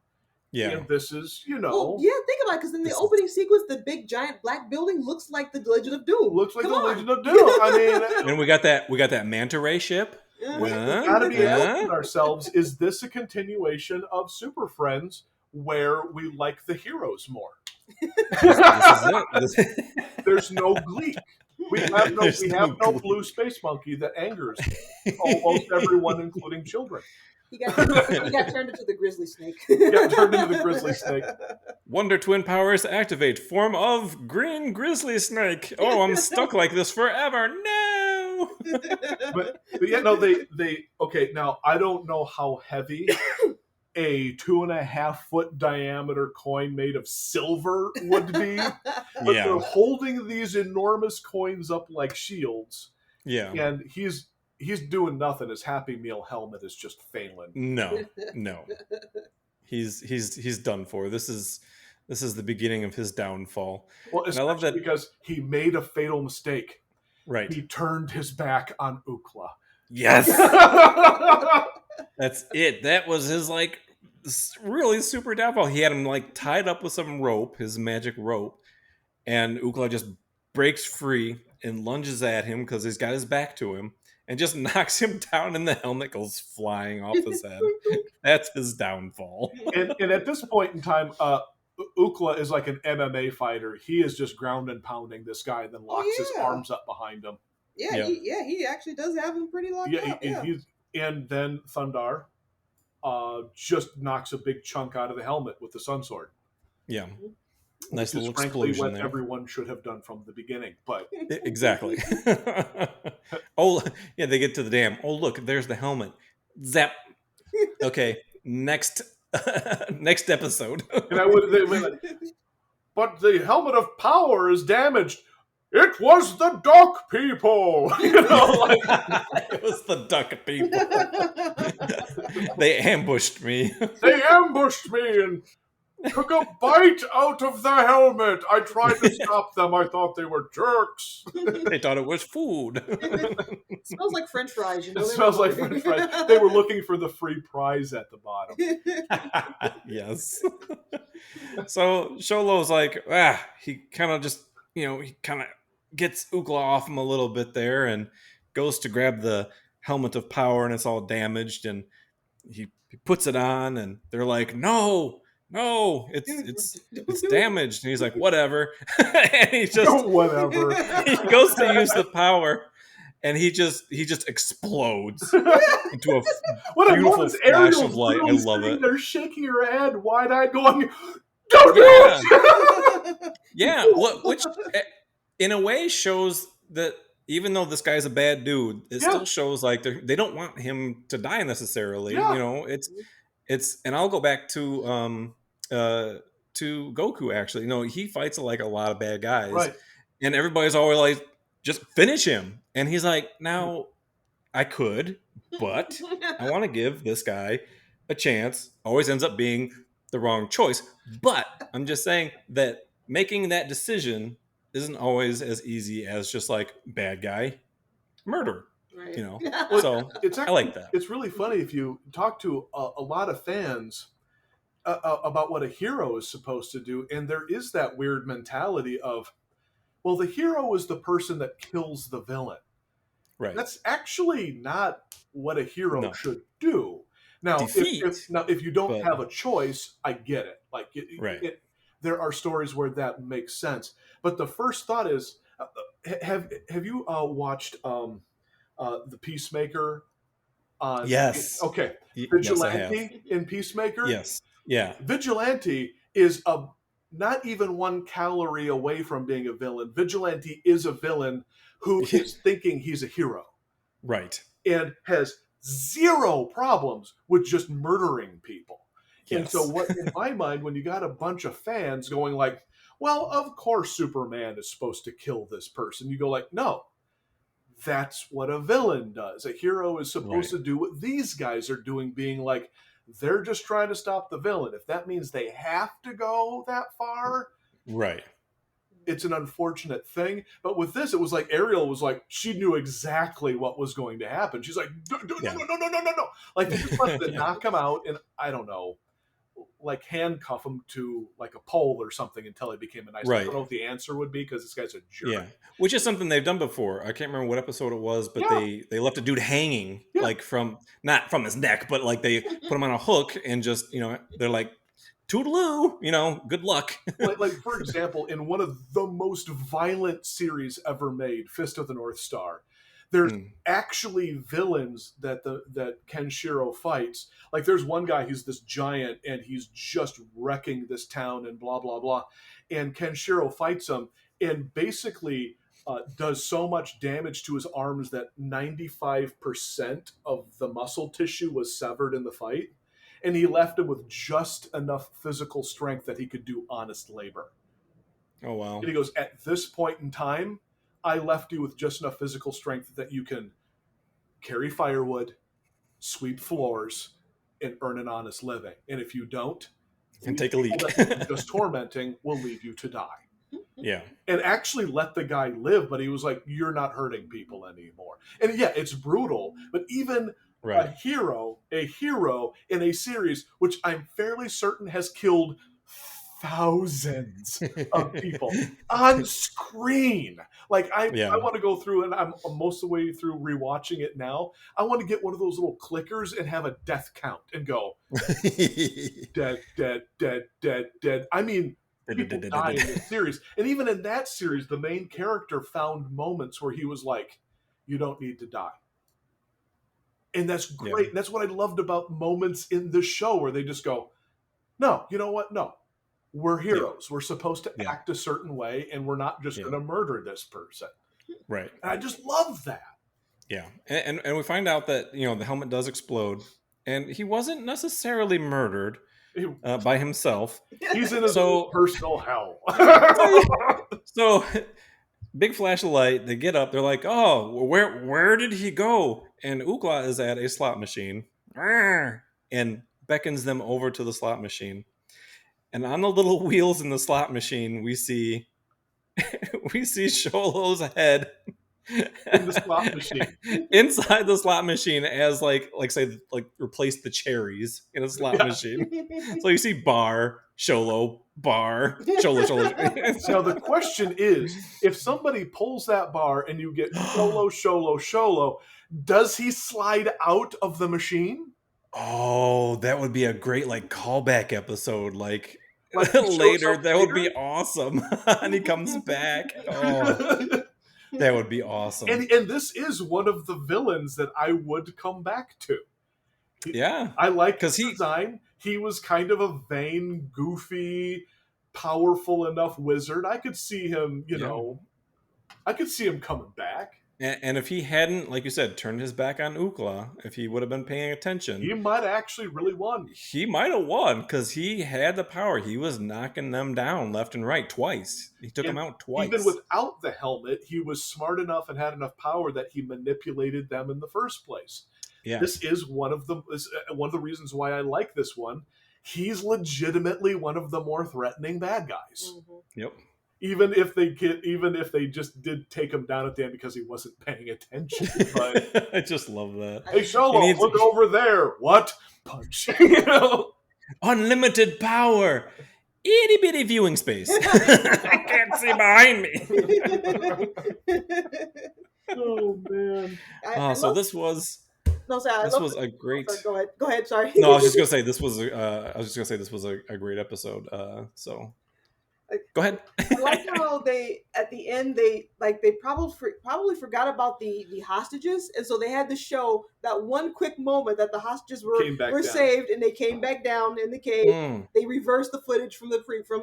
Speaker 1: Yeah.
Speaker 2: And this is,
Speaker 3: Well, yeah, think about it, because in the
Speaker 1: This-
Speaker 3: opening sequence, the big giant black building looks like the Legend of Doom.
Speaker 2: looks like
Speaker 3: Come
Speaker 2: the
Speaker 3: on.
Speaker 2: Legion of Doom. I mean,
Speaker 1: And we got that manta ray ship.
Speaker 2: we
Speaker 1: Yeah.
Speaker 2: gotta be
Speaker 1: Yeah.
Speaker 2: asking ourselves: is this a continuation of Super Friends, where we like the heroes more?
Speaker 1: This is it.
Speaker 2: There's no Gleek. We have
Speaker 1: There's no
Speaker 2: no
Speaker 1: Gleek.
Speaker 2: blue space monkey that angers almost everyone, including children.
Speaker 3: He got turned into the grizzly snake.
Speaker 2: Got turned into the grizzly snake.
Speaker 1: Wonder Twin powers activate. Form of green grizzly snake. Oh, I'm stuck like this forever. No.
Speaker 2: But yeah, no, they okay. Now I don't know how heavy a 2.5 foot diameter coin made of silver would be, but
Speaker 1: Yeah.
Speaker 2: they're holding these enormous coins up like shields,
Speaker 1: Yeah.
Speaker 2: and he's doing nothing. His Happy Meal helmet is just failing.
Speaker 1: No. He's done for. This is the beginning of his downfall.
Speaker 2: Well,
Speaker 1: And I love
Speaker 2: especially
Speaker 1: that.
Speaker 2: because he made a fatal mistake.
Speaker 1: Right.
Speaker 2: He turned his back on Ukla.
Speaker 1: Yes. That's it. That was his really super downfall. He had him tied up with some rope, his magic rope, and Ukla just breaks free and lunges at him because he's got his back to him and just knocks him down, and the helmet goes flying off his head. That's his downfall.
Speaker 2: and at this point in time, Ukla is like an MMA fighter. He is just ground and pounding this guy, and then locks his
Speaker 3: yeah.
Speaker 2: arms up behind him.
Speaker 3: Yeah, he actually does have him pretty locked up. Yeah.
Speaker 2: And then Thundarr just knocks a big chunk out of the helmet with the sun sword.
Speaker 1: Yeah. Nice
Speaker 2: Which is
Speaker 1: little
Speaker 2: frankly
Speaker 1: explosion
Speaker 2: what
Speaker 1: there.
Speaker 2: everyone should have done from the beginning. But
Speaker 1: Exactly. Oh, yeah, they get to the dam. Oh, look, there's the helmet. Zap. Okay, next episode.
Speaker 2: and I would, they were like, but the helmet of power is damaged. It was the duck people.
Speaker 1: It was the duck people. They ambushed me.
Speaker 2: They ambushed me and took a bite out of the helmet. I tried to stop them. I thought they were jerks.
Speaker 1: They thought it was food.
Speaker 3: It smells like French fries. You know,
Speaker 2: It smells like French fries. They were looking for the free prize at the bottom.
Speaker 1: Yes. So Sholo's like, he kind of just, he kind of gets Ukla off him a little bit there and goes to grab the helmet of power, and it's all damaged, and he puts it on, and they're like, no, it's damaged. And he's like, whatever. And he just
Speaker 2: Whatever.
Speaker 1: he goes to use the power, and he just explodes into a
Speaker 2: What
Speaker 1: beautiful
Speaker 2: is
Speaker 1: flash
Speaker 2: Ariel's
Speaker 1: of light. I
Speaker 2: literally
Speaker 1: love
Speaker 2: sitting
Speaker 1: it.
Speaker 2: there shaking her head, wide-eyed, going, "Don't do it!"
Speaker 1: Yeah, which in a way shows that even though this guy's a bad dude, it still shows they don't want him to die necessarily.
Speaker 2: Yeah.
Speaker 1: It's and I'll go back to Goku actually. He fights like a lot of bad guys,
Speaker 2: Right.
Speaker 1: and everybody's always like, just finish him, and he's like, now I could, but I want to give this guy a chance. Always ends up being the wrong choice, but I'm just saying that making that decision isn't always as easy as just like bad guy murder.
Speaker 3: Right.
Speaker 1: So
Speaker 2: It's
Speaker 1: I like that.
Speaker 2: It's really funny if you talk to a lot of fans about what a hero is supposed to do, and there is that weird mentality of, well, the hero is the person that kills the villain.
Speaker 1: Right.
Speaker 2: That's actually not what a hero should do. Now,
Speaker 1: Defeat,
Speaker 2: if you don't have a choice, I get it. Like, there are stories where that makes sense. But the first thought is, have you watched the Peacemaker?
Speaker 1: Yes.
Speaker 2: Okay.
Speaker 1: Yes, I have.
Speaker 2: Vigilante in Peacemaker?
Speaker 1: Yes. Yeah.
Speaker 2: Vigilante is not even 1 calorie away from being a villain. Vigilante is a villain who is thinking he's a hero.
Speaker 1: Right.
Speaker 2: and has zero problems with just murdering people. And so
Speaker 1: Yes.
Speaker 2: what, in my mind, when you got a bunch of fans going like, well, of course Superman is supposed to kill this person, you go like, no, that's what a villain does. A hero is supposed
Speaker 1: Right.
Speaker 2: to do what these guys are doing, being like, they're just trying to stop the villain. If that means they have to go that far,
Speaker 1: Right.
Speaker 2: it's an unfortunate thing. But with this, it was like Ariel was like, she knew exactly what was going to happen. She's like, no, no,
Speaker 1: Yeah.
Speaker 2: no, no, no, no, no, no. Like, they just wanted to
Speaker 1: Yeah.
Speaker 2: knock him out and, I don't know, like handcuff him to like a pole or something until he became a nice. I
Speaker 1: Right.
Speaker 2: don't know what the answer would be because this guy's a jerk.
Speaker 1: Yeah. Which is something they've done before. I can't remember what episode it was, but
Speaker 2: Yeah.
Speaker 1: they left a dude hanging,
Speaker 2: Yeah.
Speaker 1: like from, not from his neck, but like they put him on a hook and just, they're like, toodaloo, good luck.
Speaker 2: like for example, in one of the most violent series ever made, Fist of the North Star, there's actually villains that Kenshiro fights. Like there's one guy who's this giant and he's just wrecking this town and blah blah blah, and Kenshiro fights him and basically does so much damage to his arms that 95% of the muscle tissue was severed in the fight, and he left him with just enough physical strength that he could do honest labor.
Speaker 1: Oh, wow.
Speaker 2: And he goes, at this point in time, I left you with just enough physical strength that you can carry firewood, sweep floors, and earn an honest living. And if you don't,
Speaker 1: And take a leak.
Speaker 2: just tormenting will leave you to die.
Speaker 1: Yeah.
Speaker 2: And actually let the guy live, but he was like, you're not hurting people anymore. And yeah, it's brutal, but even
Speaker 1: Right.
Speaker 2: a hero in a series, which I'm fairly certain has killed thousands of people on screen. Like I want to go through, and I'm most of the way through rewatching it now. I want to get one of those little clickers and have a death count and go dead, dead, dead, dead, dead. I mean, people die in this series, and even in that series, the main character found moments where he was like, "You don't need to die." And that's great.
Speaker 1: Yeah.
Speaker 2: And that's what I loved about moments in the show where they just go, no, you know what? No, we're heroes. Yeah. We're supposed to act a certain way, and we're not just going to murder this person.
Speaker 1: Right.
Speaker 2: And I just love that.
Speaker 1: Yeah. And we find out that, the helmet does explode, and he wasn't necessarily murdered by himself.
Speaker 2: He's in his own personal hell.
Speaker 1: So big flash of light, they get up, they're like, oh, where did he go? And Ukla is at a slot machine and beckons them over to the slot machine. And on the little wheels in the slot machine, we see Sholo's head
Speaker 2: in the slot machine.
Speaker 1: Inside the slot machine as replace the cherries in a slot machine. So you see Bar, Sholo, Bar, Sholo.
Speaker 2: Now the question is, if somebody pulls that bar and you get Sholo, does he slide out of the machine?
Speaker 1: Oh, that would be a great callback episode. Later, that would be awesome. And he comes back. Oh. That would be awesome.
Speaker 2: And this is one of the villains that I would come back to.
Speaker 1: Yeah.
Speaker 2: I like his design. He was kind of a vain, goofy, powerful enough wizard. I could see him, I could see him coming back.
Speaker 1: And if he hadn't, like you said, turned his back on Ukla, if he would have been paying attention,
Speaker 2: he might have actually really won.
Speaker 1: He might have won because he had the power. He was knocking them down left and right twice. He took them out twice.
Speaker 2: Even without the helmet, he was smart enough and had enough power that he manipulated them in the first place. Yeah. This is one of the reasons why I like this one. He's legitimately one of the more threatening bad guys.
Speaker 1: Mm-hmm. Yep.
Speaker 2: Even if they just did take him down at the end because he wasn't paying attention. But
Speaker 1: I just love that.
Speaker 2: Hey, Sholo, look over there. What? Punch.
Speaker 1: Unlimited power. Itty bitty viewing space. I can't see behind me.
Speaker 2: Oh man.
Speaker 1: This was.
Speaker 3: No, sorry.
Speaker 1: This was a great.
Speaker 3: Sorry, go ahead. Sorry.
Speaker 1: No, I was just gonna say this was. This was a great episode. Go ahead.
Speaker 3: I like how they at the end they probably forgot about the hostages, and so they had to show that one quick moment that the hostages were saved, and they came back down in the cave. They reversed the footage from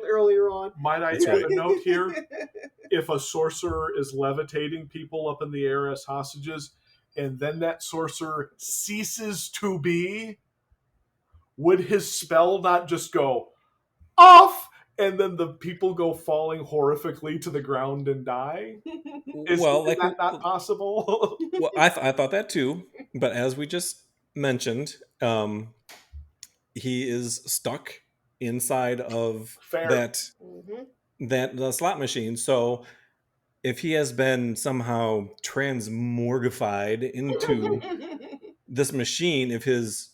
Speaker 3: earlier on.
Speaker 2: Might I add a note here? If a sorcerer is levitating people up in the air as hostages, and then that sorcerer ceases to be, would his spell not just go off and then the people go falling horrifically to the ground and die? Is that not possible?
Speaker 1: Well, I thought that too, but as we just mentioned, he is stuck inside of
Speaker 2: Fair.
Speaker 1: that the slot machine. So if he has been somehow transmorgified into this machine, if his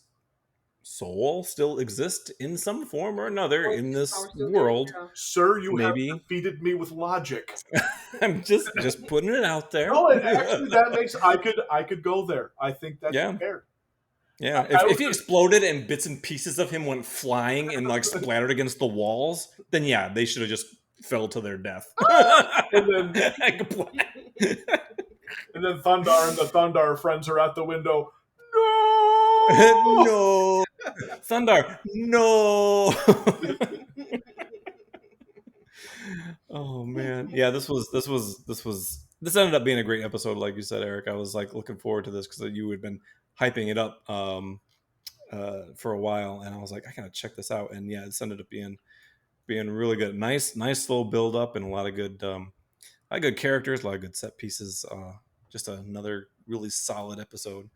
Speaker 1: soul still exists in some form or another in this world,
Speaker 2: Sir, you
Speaker 1: maybe
Speaker 2: have defeated me with logic.
Speaker 1: I'm just putting it out there.
Speaker 2: No, actually, that makes I could go there. I think that's fair.
Speaker 1: Yeah, if he exploded and bits and pieces of him went flying and like splattered against the walls, then yeah, they should have just fell to their death.
Speaker 2: And then Thundarr and the Thundarr friends are at the window. No,
Speaker 1: no, Thundarr, no. Oh man, yeah, this ended up being a great episode, like you said, Aric. I was like looking forward to this because you had been hyping it up for a while, and I was like, I gotta check this out. And yeah, this ended up being really good. Nice slow build up, and a lot of good characters, a lot of good set pieces. Just another really solid episode.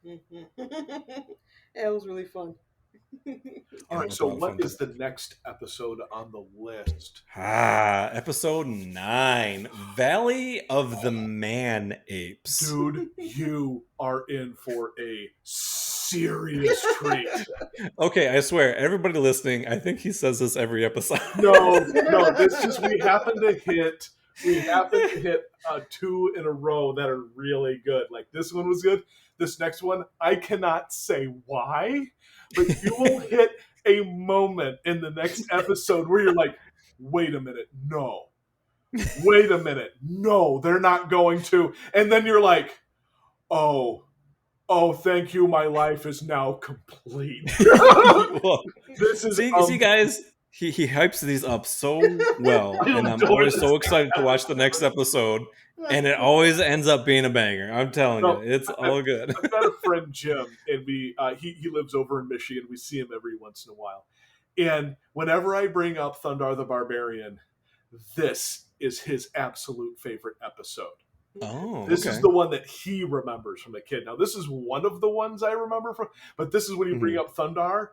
Speaker 3: It was really fun.
Speaker 2: All right, so what is the next episode on the list?
Speaker 1: Episode 9, Valley of the Man Apes.
Speaker 2: Dude, you are in for a serious treat.
Speaker 1: Okay, I swear, everybody listening, I think he says this every episode.
Speaker 2: No, this is we happen to hit 2 in a row that are really good. Like this one was good. This next one, I cannot say why, but you will hit a moment in the next episode where you're like, wait a minute, no. Wait a minute, no, they're not going to. And then you're like, oh, thank you, my life is now complete.
Speaker 1: Well,
Speaker 2: this is
Speaker 1: see guys, he hypes these up so well, and I'm always so excited to watch the next episode, and it always ends up being a banger. I'm telling you, it's all good.
Speaker 2: I've got a friend, Jim, and he lives over in Michigan. We see him every once in a while. And whenever I bring up Thundarr the Barbarian, this is his absolute favorite episode.
Speaker 1: Oh,
Speaker 2: this is the one that he remembers from a kid. Now, this is one of the ones I remember from, but this is when you bring up Thundarr.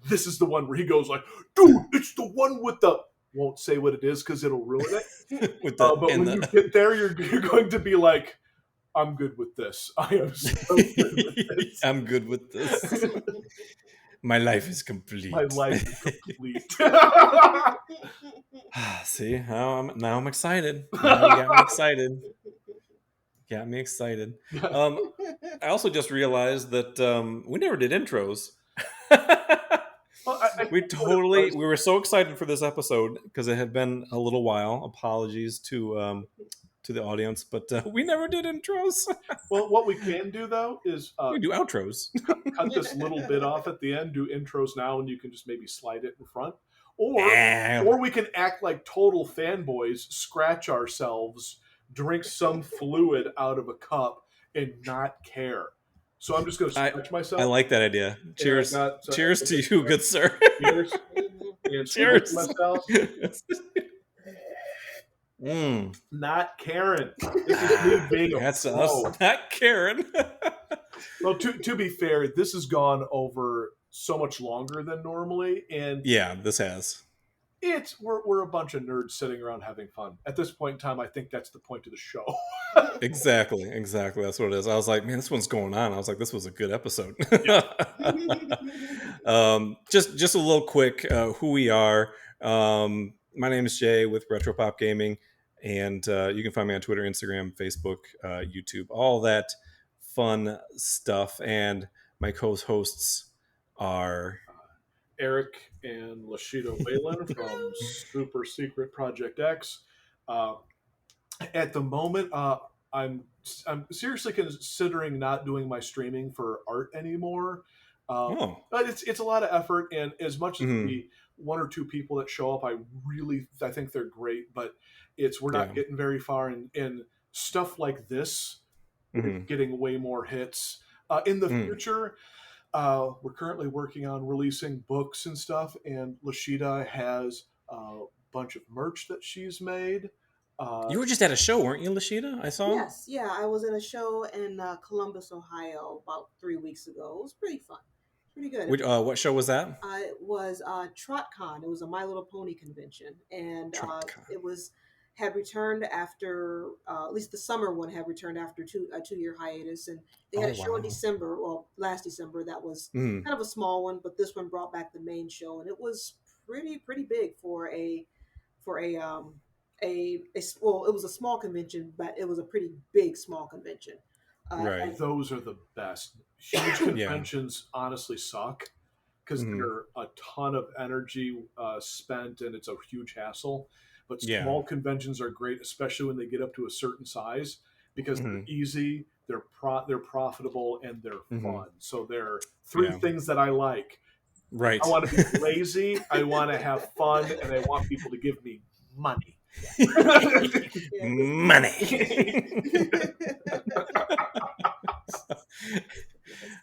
Speaker 2: This is the one where he goes like, dude, it's the one with the, won't say what it is because it'll ruin it. But when you get there, you're going to be like, I'm good with this. I am so good with this.
Speaker 1: I'm good with this. My life is complete.
Speaker 2: My life is complete.
Speaker 1: See, now I'm excited. Now you got me excited. Got me excited. I also just realized that we never did intros.
Speaker 2: Well,
Speaker 1: we were so excited for this episode because it had been a little while. Apologies to the audience, but we never did intros.
Speaker 2: Well, what we can do though is
Speaker 1: we do outros.
Speaker 2: cut this little bit off at the end, do intros now, and you can just maybe slide it in front, or we can act like total fanboys, scratch ourselves, drink some fluid out of a cup, and not care. So I'm just going to scratch myself.
Speaker 1: I like that idea. Cheers. Cheers to you, good sir.
Speaker 2: Cheers. And cheers. Myself. Not Karen. This is me being
Speaker 1: That's us. Not Karen.
Speaker 2: Well, to be fair, this has gone over so much longer than normally, and
Speaker 1: yeah, this has.
Speaker 2: We're a bunch of nerds sitting around having fun. At this point in time, I think that's the point of the show.
Speaker 1: Exactly. That's what it is. I was like, man, this one's going on. I was like, this was a good episode. Just a little quick who we are. My name is Jay with Retropop Gaming, and you can find me on Twitter, Instagram, Facebook, YouTube, all that fun stuff. And my co-hosts are
Speaker 2: Aric and Laschita Whalen from Super Secret Project X. At the moment, I'm seriously considering not doing my streaming for art anymore. But it's a lot of effort, and as much as the 1 or 2 people that show up, I think they're great, but we're not getting very far, and stuff like this It's getting way more hits. In the future, we're currently working on releasing books and stuff, and Laschita has a bunch of merch that she's made.
Speaker 1: You were just at a show, weren't you, Laschita? I saw.
Speaker 3: Yes, yeah, I was in a show in Columbus, Ohio, about 3 weeks ago. It was pretty fun, pretty good.
Speaker 1: What show was that?
Speaker 3: It was TrotCon. It was a My Little Pony convention, and
Speaker 1: TrotCon.
Speaker 3: it had returned after at least the summer one had returned after a 2 year hiatus, and they had a show in December, well, last December, that was kind of a small one, but this one brought back the main show, and it was pretty big for a well, it was a small convention, but it was a pretty big small convention.
Speaker 1: Right.
Speaker 2: Those are the best. Huge conventions honestly suck because they're a ton of energy spent, and it's a huge hassle. But small conventions are great, especially when they get up to a certain size, because they're easy, they're profitable, and they're fun. So there are three things that I like.
Speaker 1: Right.
Speaker 2: I want to be lazy, I want to have fun, and I want people to give me money.
Speaker 1: Money.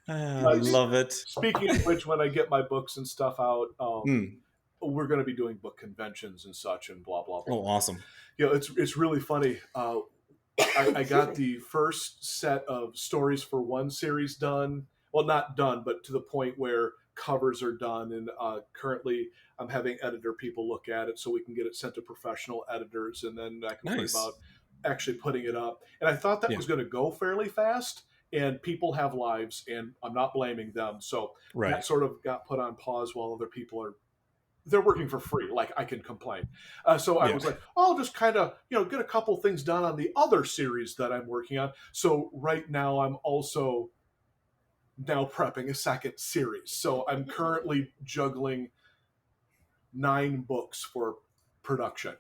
Speaker 1: I love it.
Speaker 2: Speaking of which, when I get my books and stuff out, we're going to be doing book conventions and such, and blah blah blah.
Speaker 1: Oh, awesome!
Speaker 2: It's really funny. I got the first set of stories for one series done. Well, not done, but to the point where covers are done, and currently I'm having editor people look at it so we can get it sent to professional editors, and then I can think about actually putting it up. And I thought that was going to go fairly fast, and people have lives, and I'm not blaming them, so that sort of got put on pause while other people they're working for free. Like, I can complain. So I was like, I'll just kind of, get a couple things done on the other series that I'm working on. So right now I'm also now prepping a second series. So I'm currently juggling 9 books for production.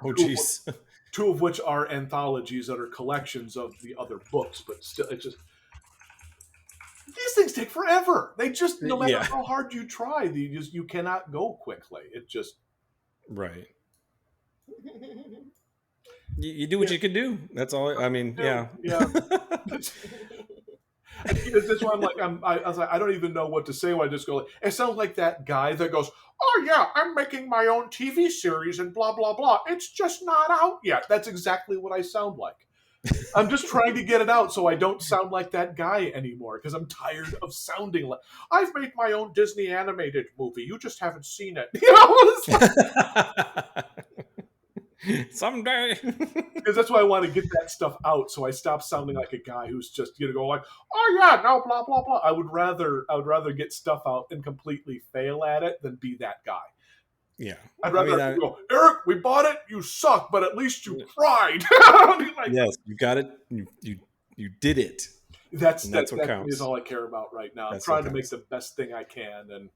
Speaker 1: Oh, jeez.
Speaker 2: 2 of which are anthologies that are collections of the other books, but still, it's just, these things take forever. They just, no matter how hard you try, you cannot go quickly. It just...
Speaker 1: Right. You do what you can do. That's all. I mean, yeah.
Speaker 2: That's why I was like, I don't even know what to say when I just go, it sounds like that guy that goes, oh yeah, I'm making my own TV series and blah, blah, blah. It's just not out yet. That's exactly what I sound like. I'm just trying to get it out so I don't sound like that guy anymore, because I'm tired of sounding like, I've made my own Disney animated movie. You just haven't seen it.
Speaker 1: Someday.
Speaker 2: Because that's why I want to get that stuff out, so I stop sounding like a guy who's just go like, oh yeah, no, blah blah blah. I would rather get stuff out and completely fail at it than be that guy.
Speaker 1: Yeah,
Speaker 2: I'd rather go, Aric, we bought it. You suck, but at least you tried.
Speaker 1: Yes, you got it. You did it.
Speaker 2: That's what
Speaker 1: counts.
Speaker 2: Is all I care about right now. I'm trying to make the best thing I can,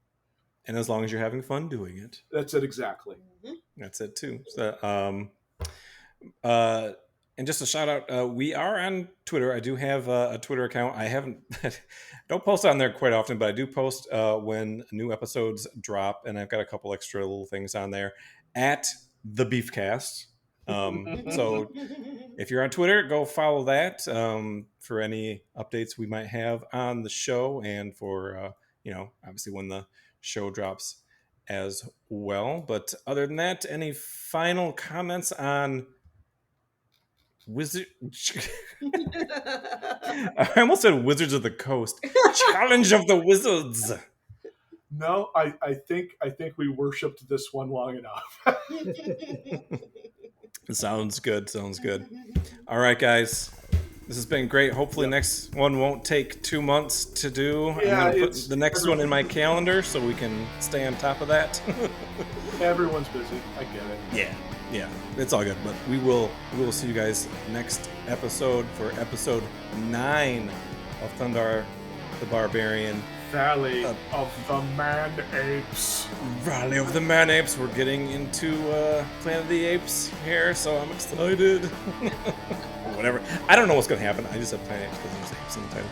Speaker 2: and
Speaker 1: as long as you're having fun doing it,
Speaker 2: that's it exactly.
Speaker 1: That's it too. So, and just a shout out, we are on Twitter. I do have a Twitter account. I don't post on there quite often, but I do post when new episodes drop, and I've got a couple extra little things on there at the Beefcast. So if you're on Twitter, go follow that for any updates we might have on the show, and for obviously when the show drops as well. But other than that, any final comments on I almost said Wizards of the Coast. Challenge of the Wizards.
Speaker 2: No, I think we worshipped this one long enough.
Speaker 1: Sounds good. All right, guys. This has been great. Hopefully next one won't take 2 months to do.
Speaker 2: Yeah,
Speaker 1: I'm going to put the next one in my calendar so we can stay on top of that.
Speaker 2: Everyone's busy. I get it.
Speaker 1: Yeah. It's all good. But we will see you guys next episode for episode 9 of Thundarr the Barbarian.
Speaker 2: Valley of the Man-Apes.
Speaker 1: Valley of the Man-Apes. We're getting into Planet of the Apes here, so I'm excited. Or whatever. I don't know what's going to happen. I just said Planet Apes because there's apes in the title.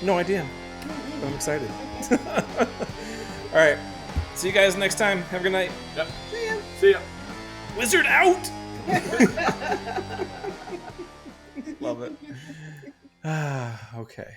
Speaker 1: No idea. But I'm excited. All right. See you guys next time. Have a good night.
Speaker 2: Yep. See ya.
Speaker 1: Wizard out! Love it. it. Okay.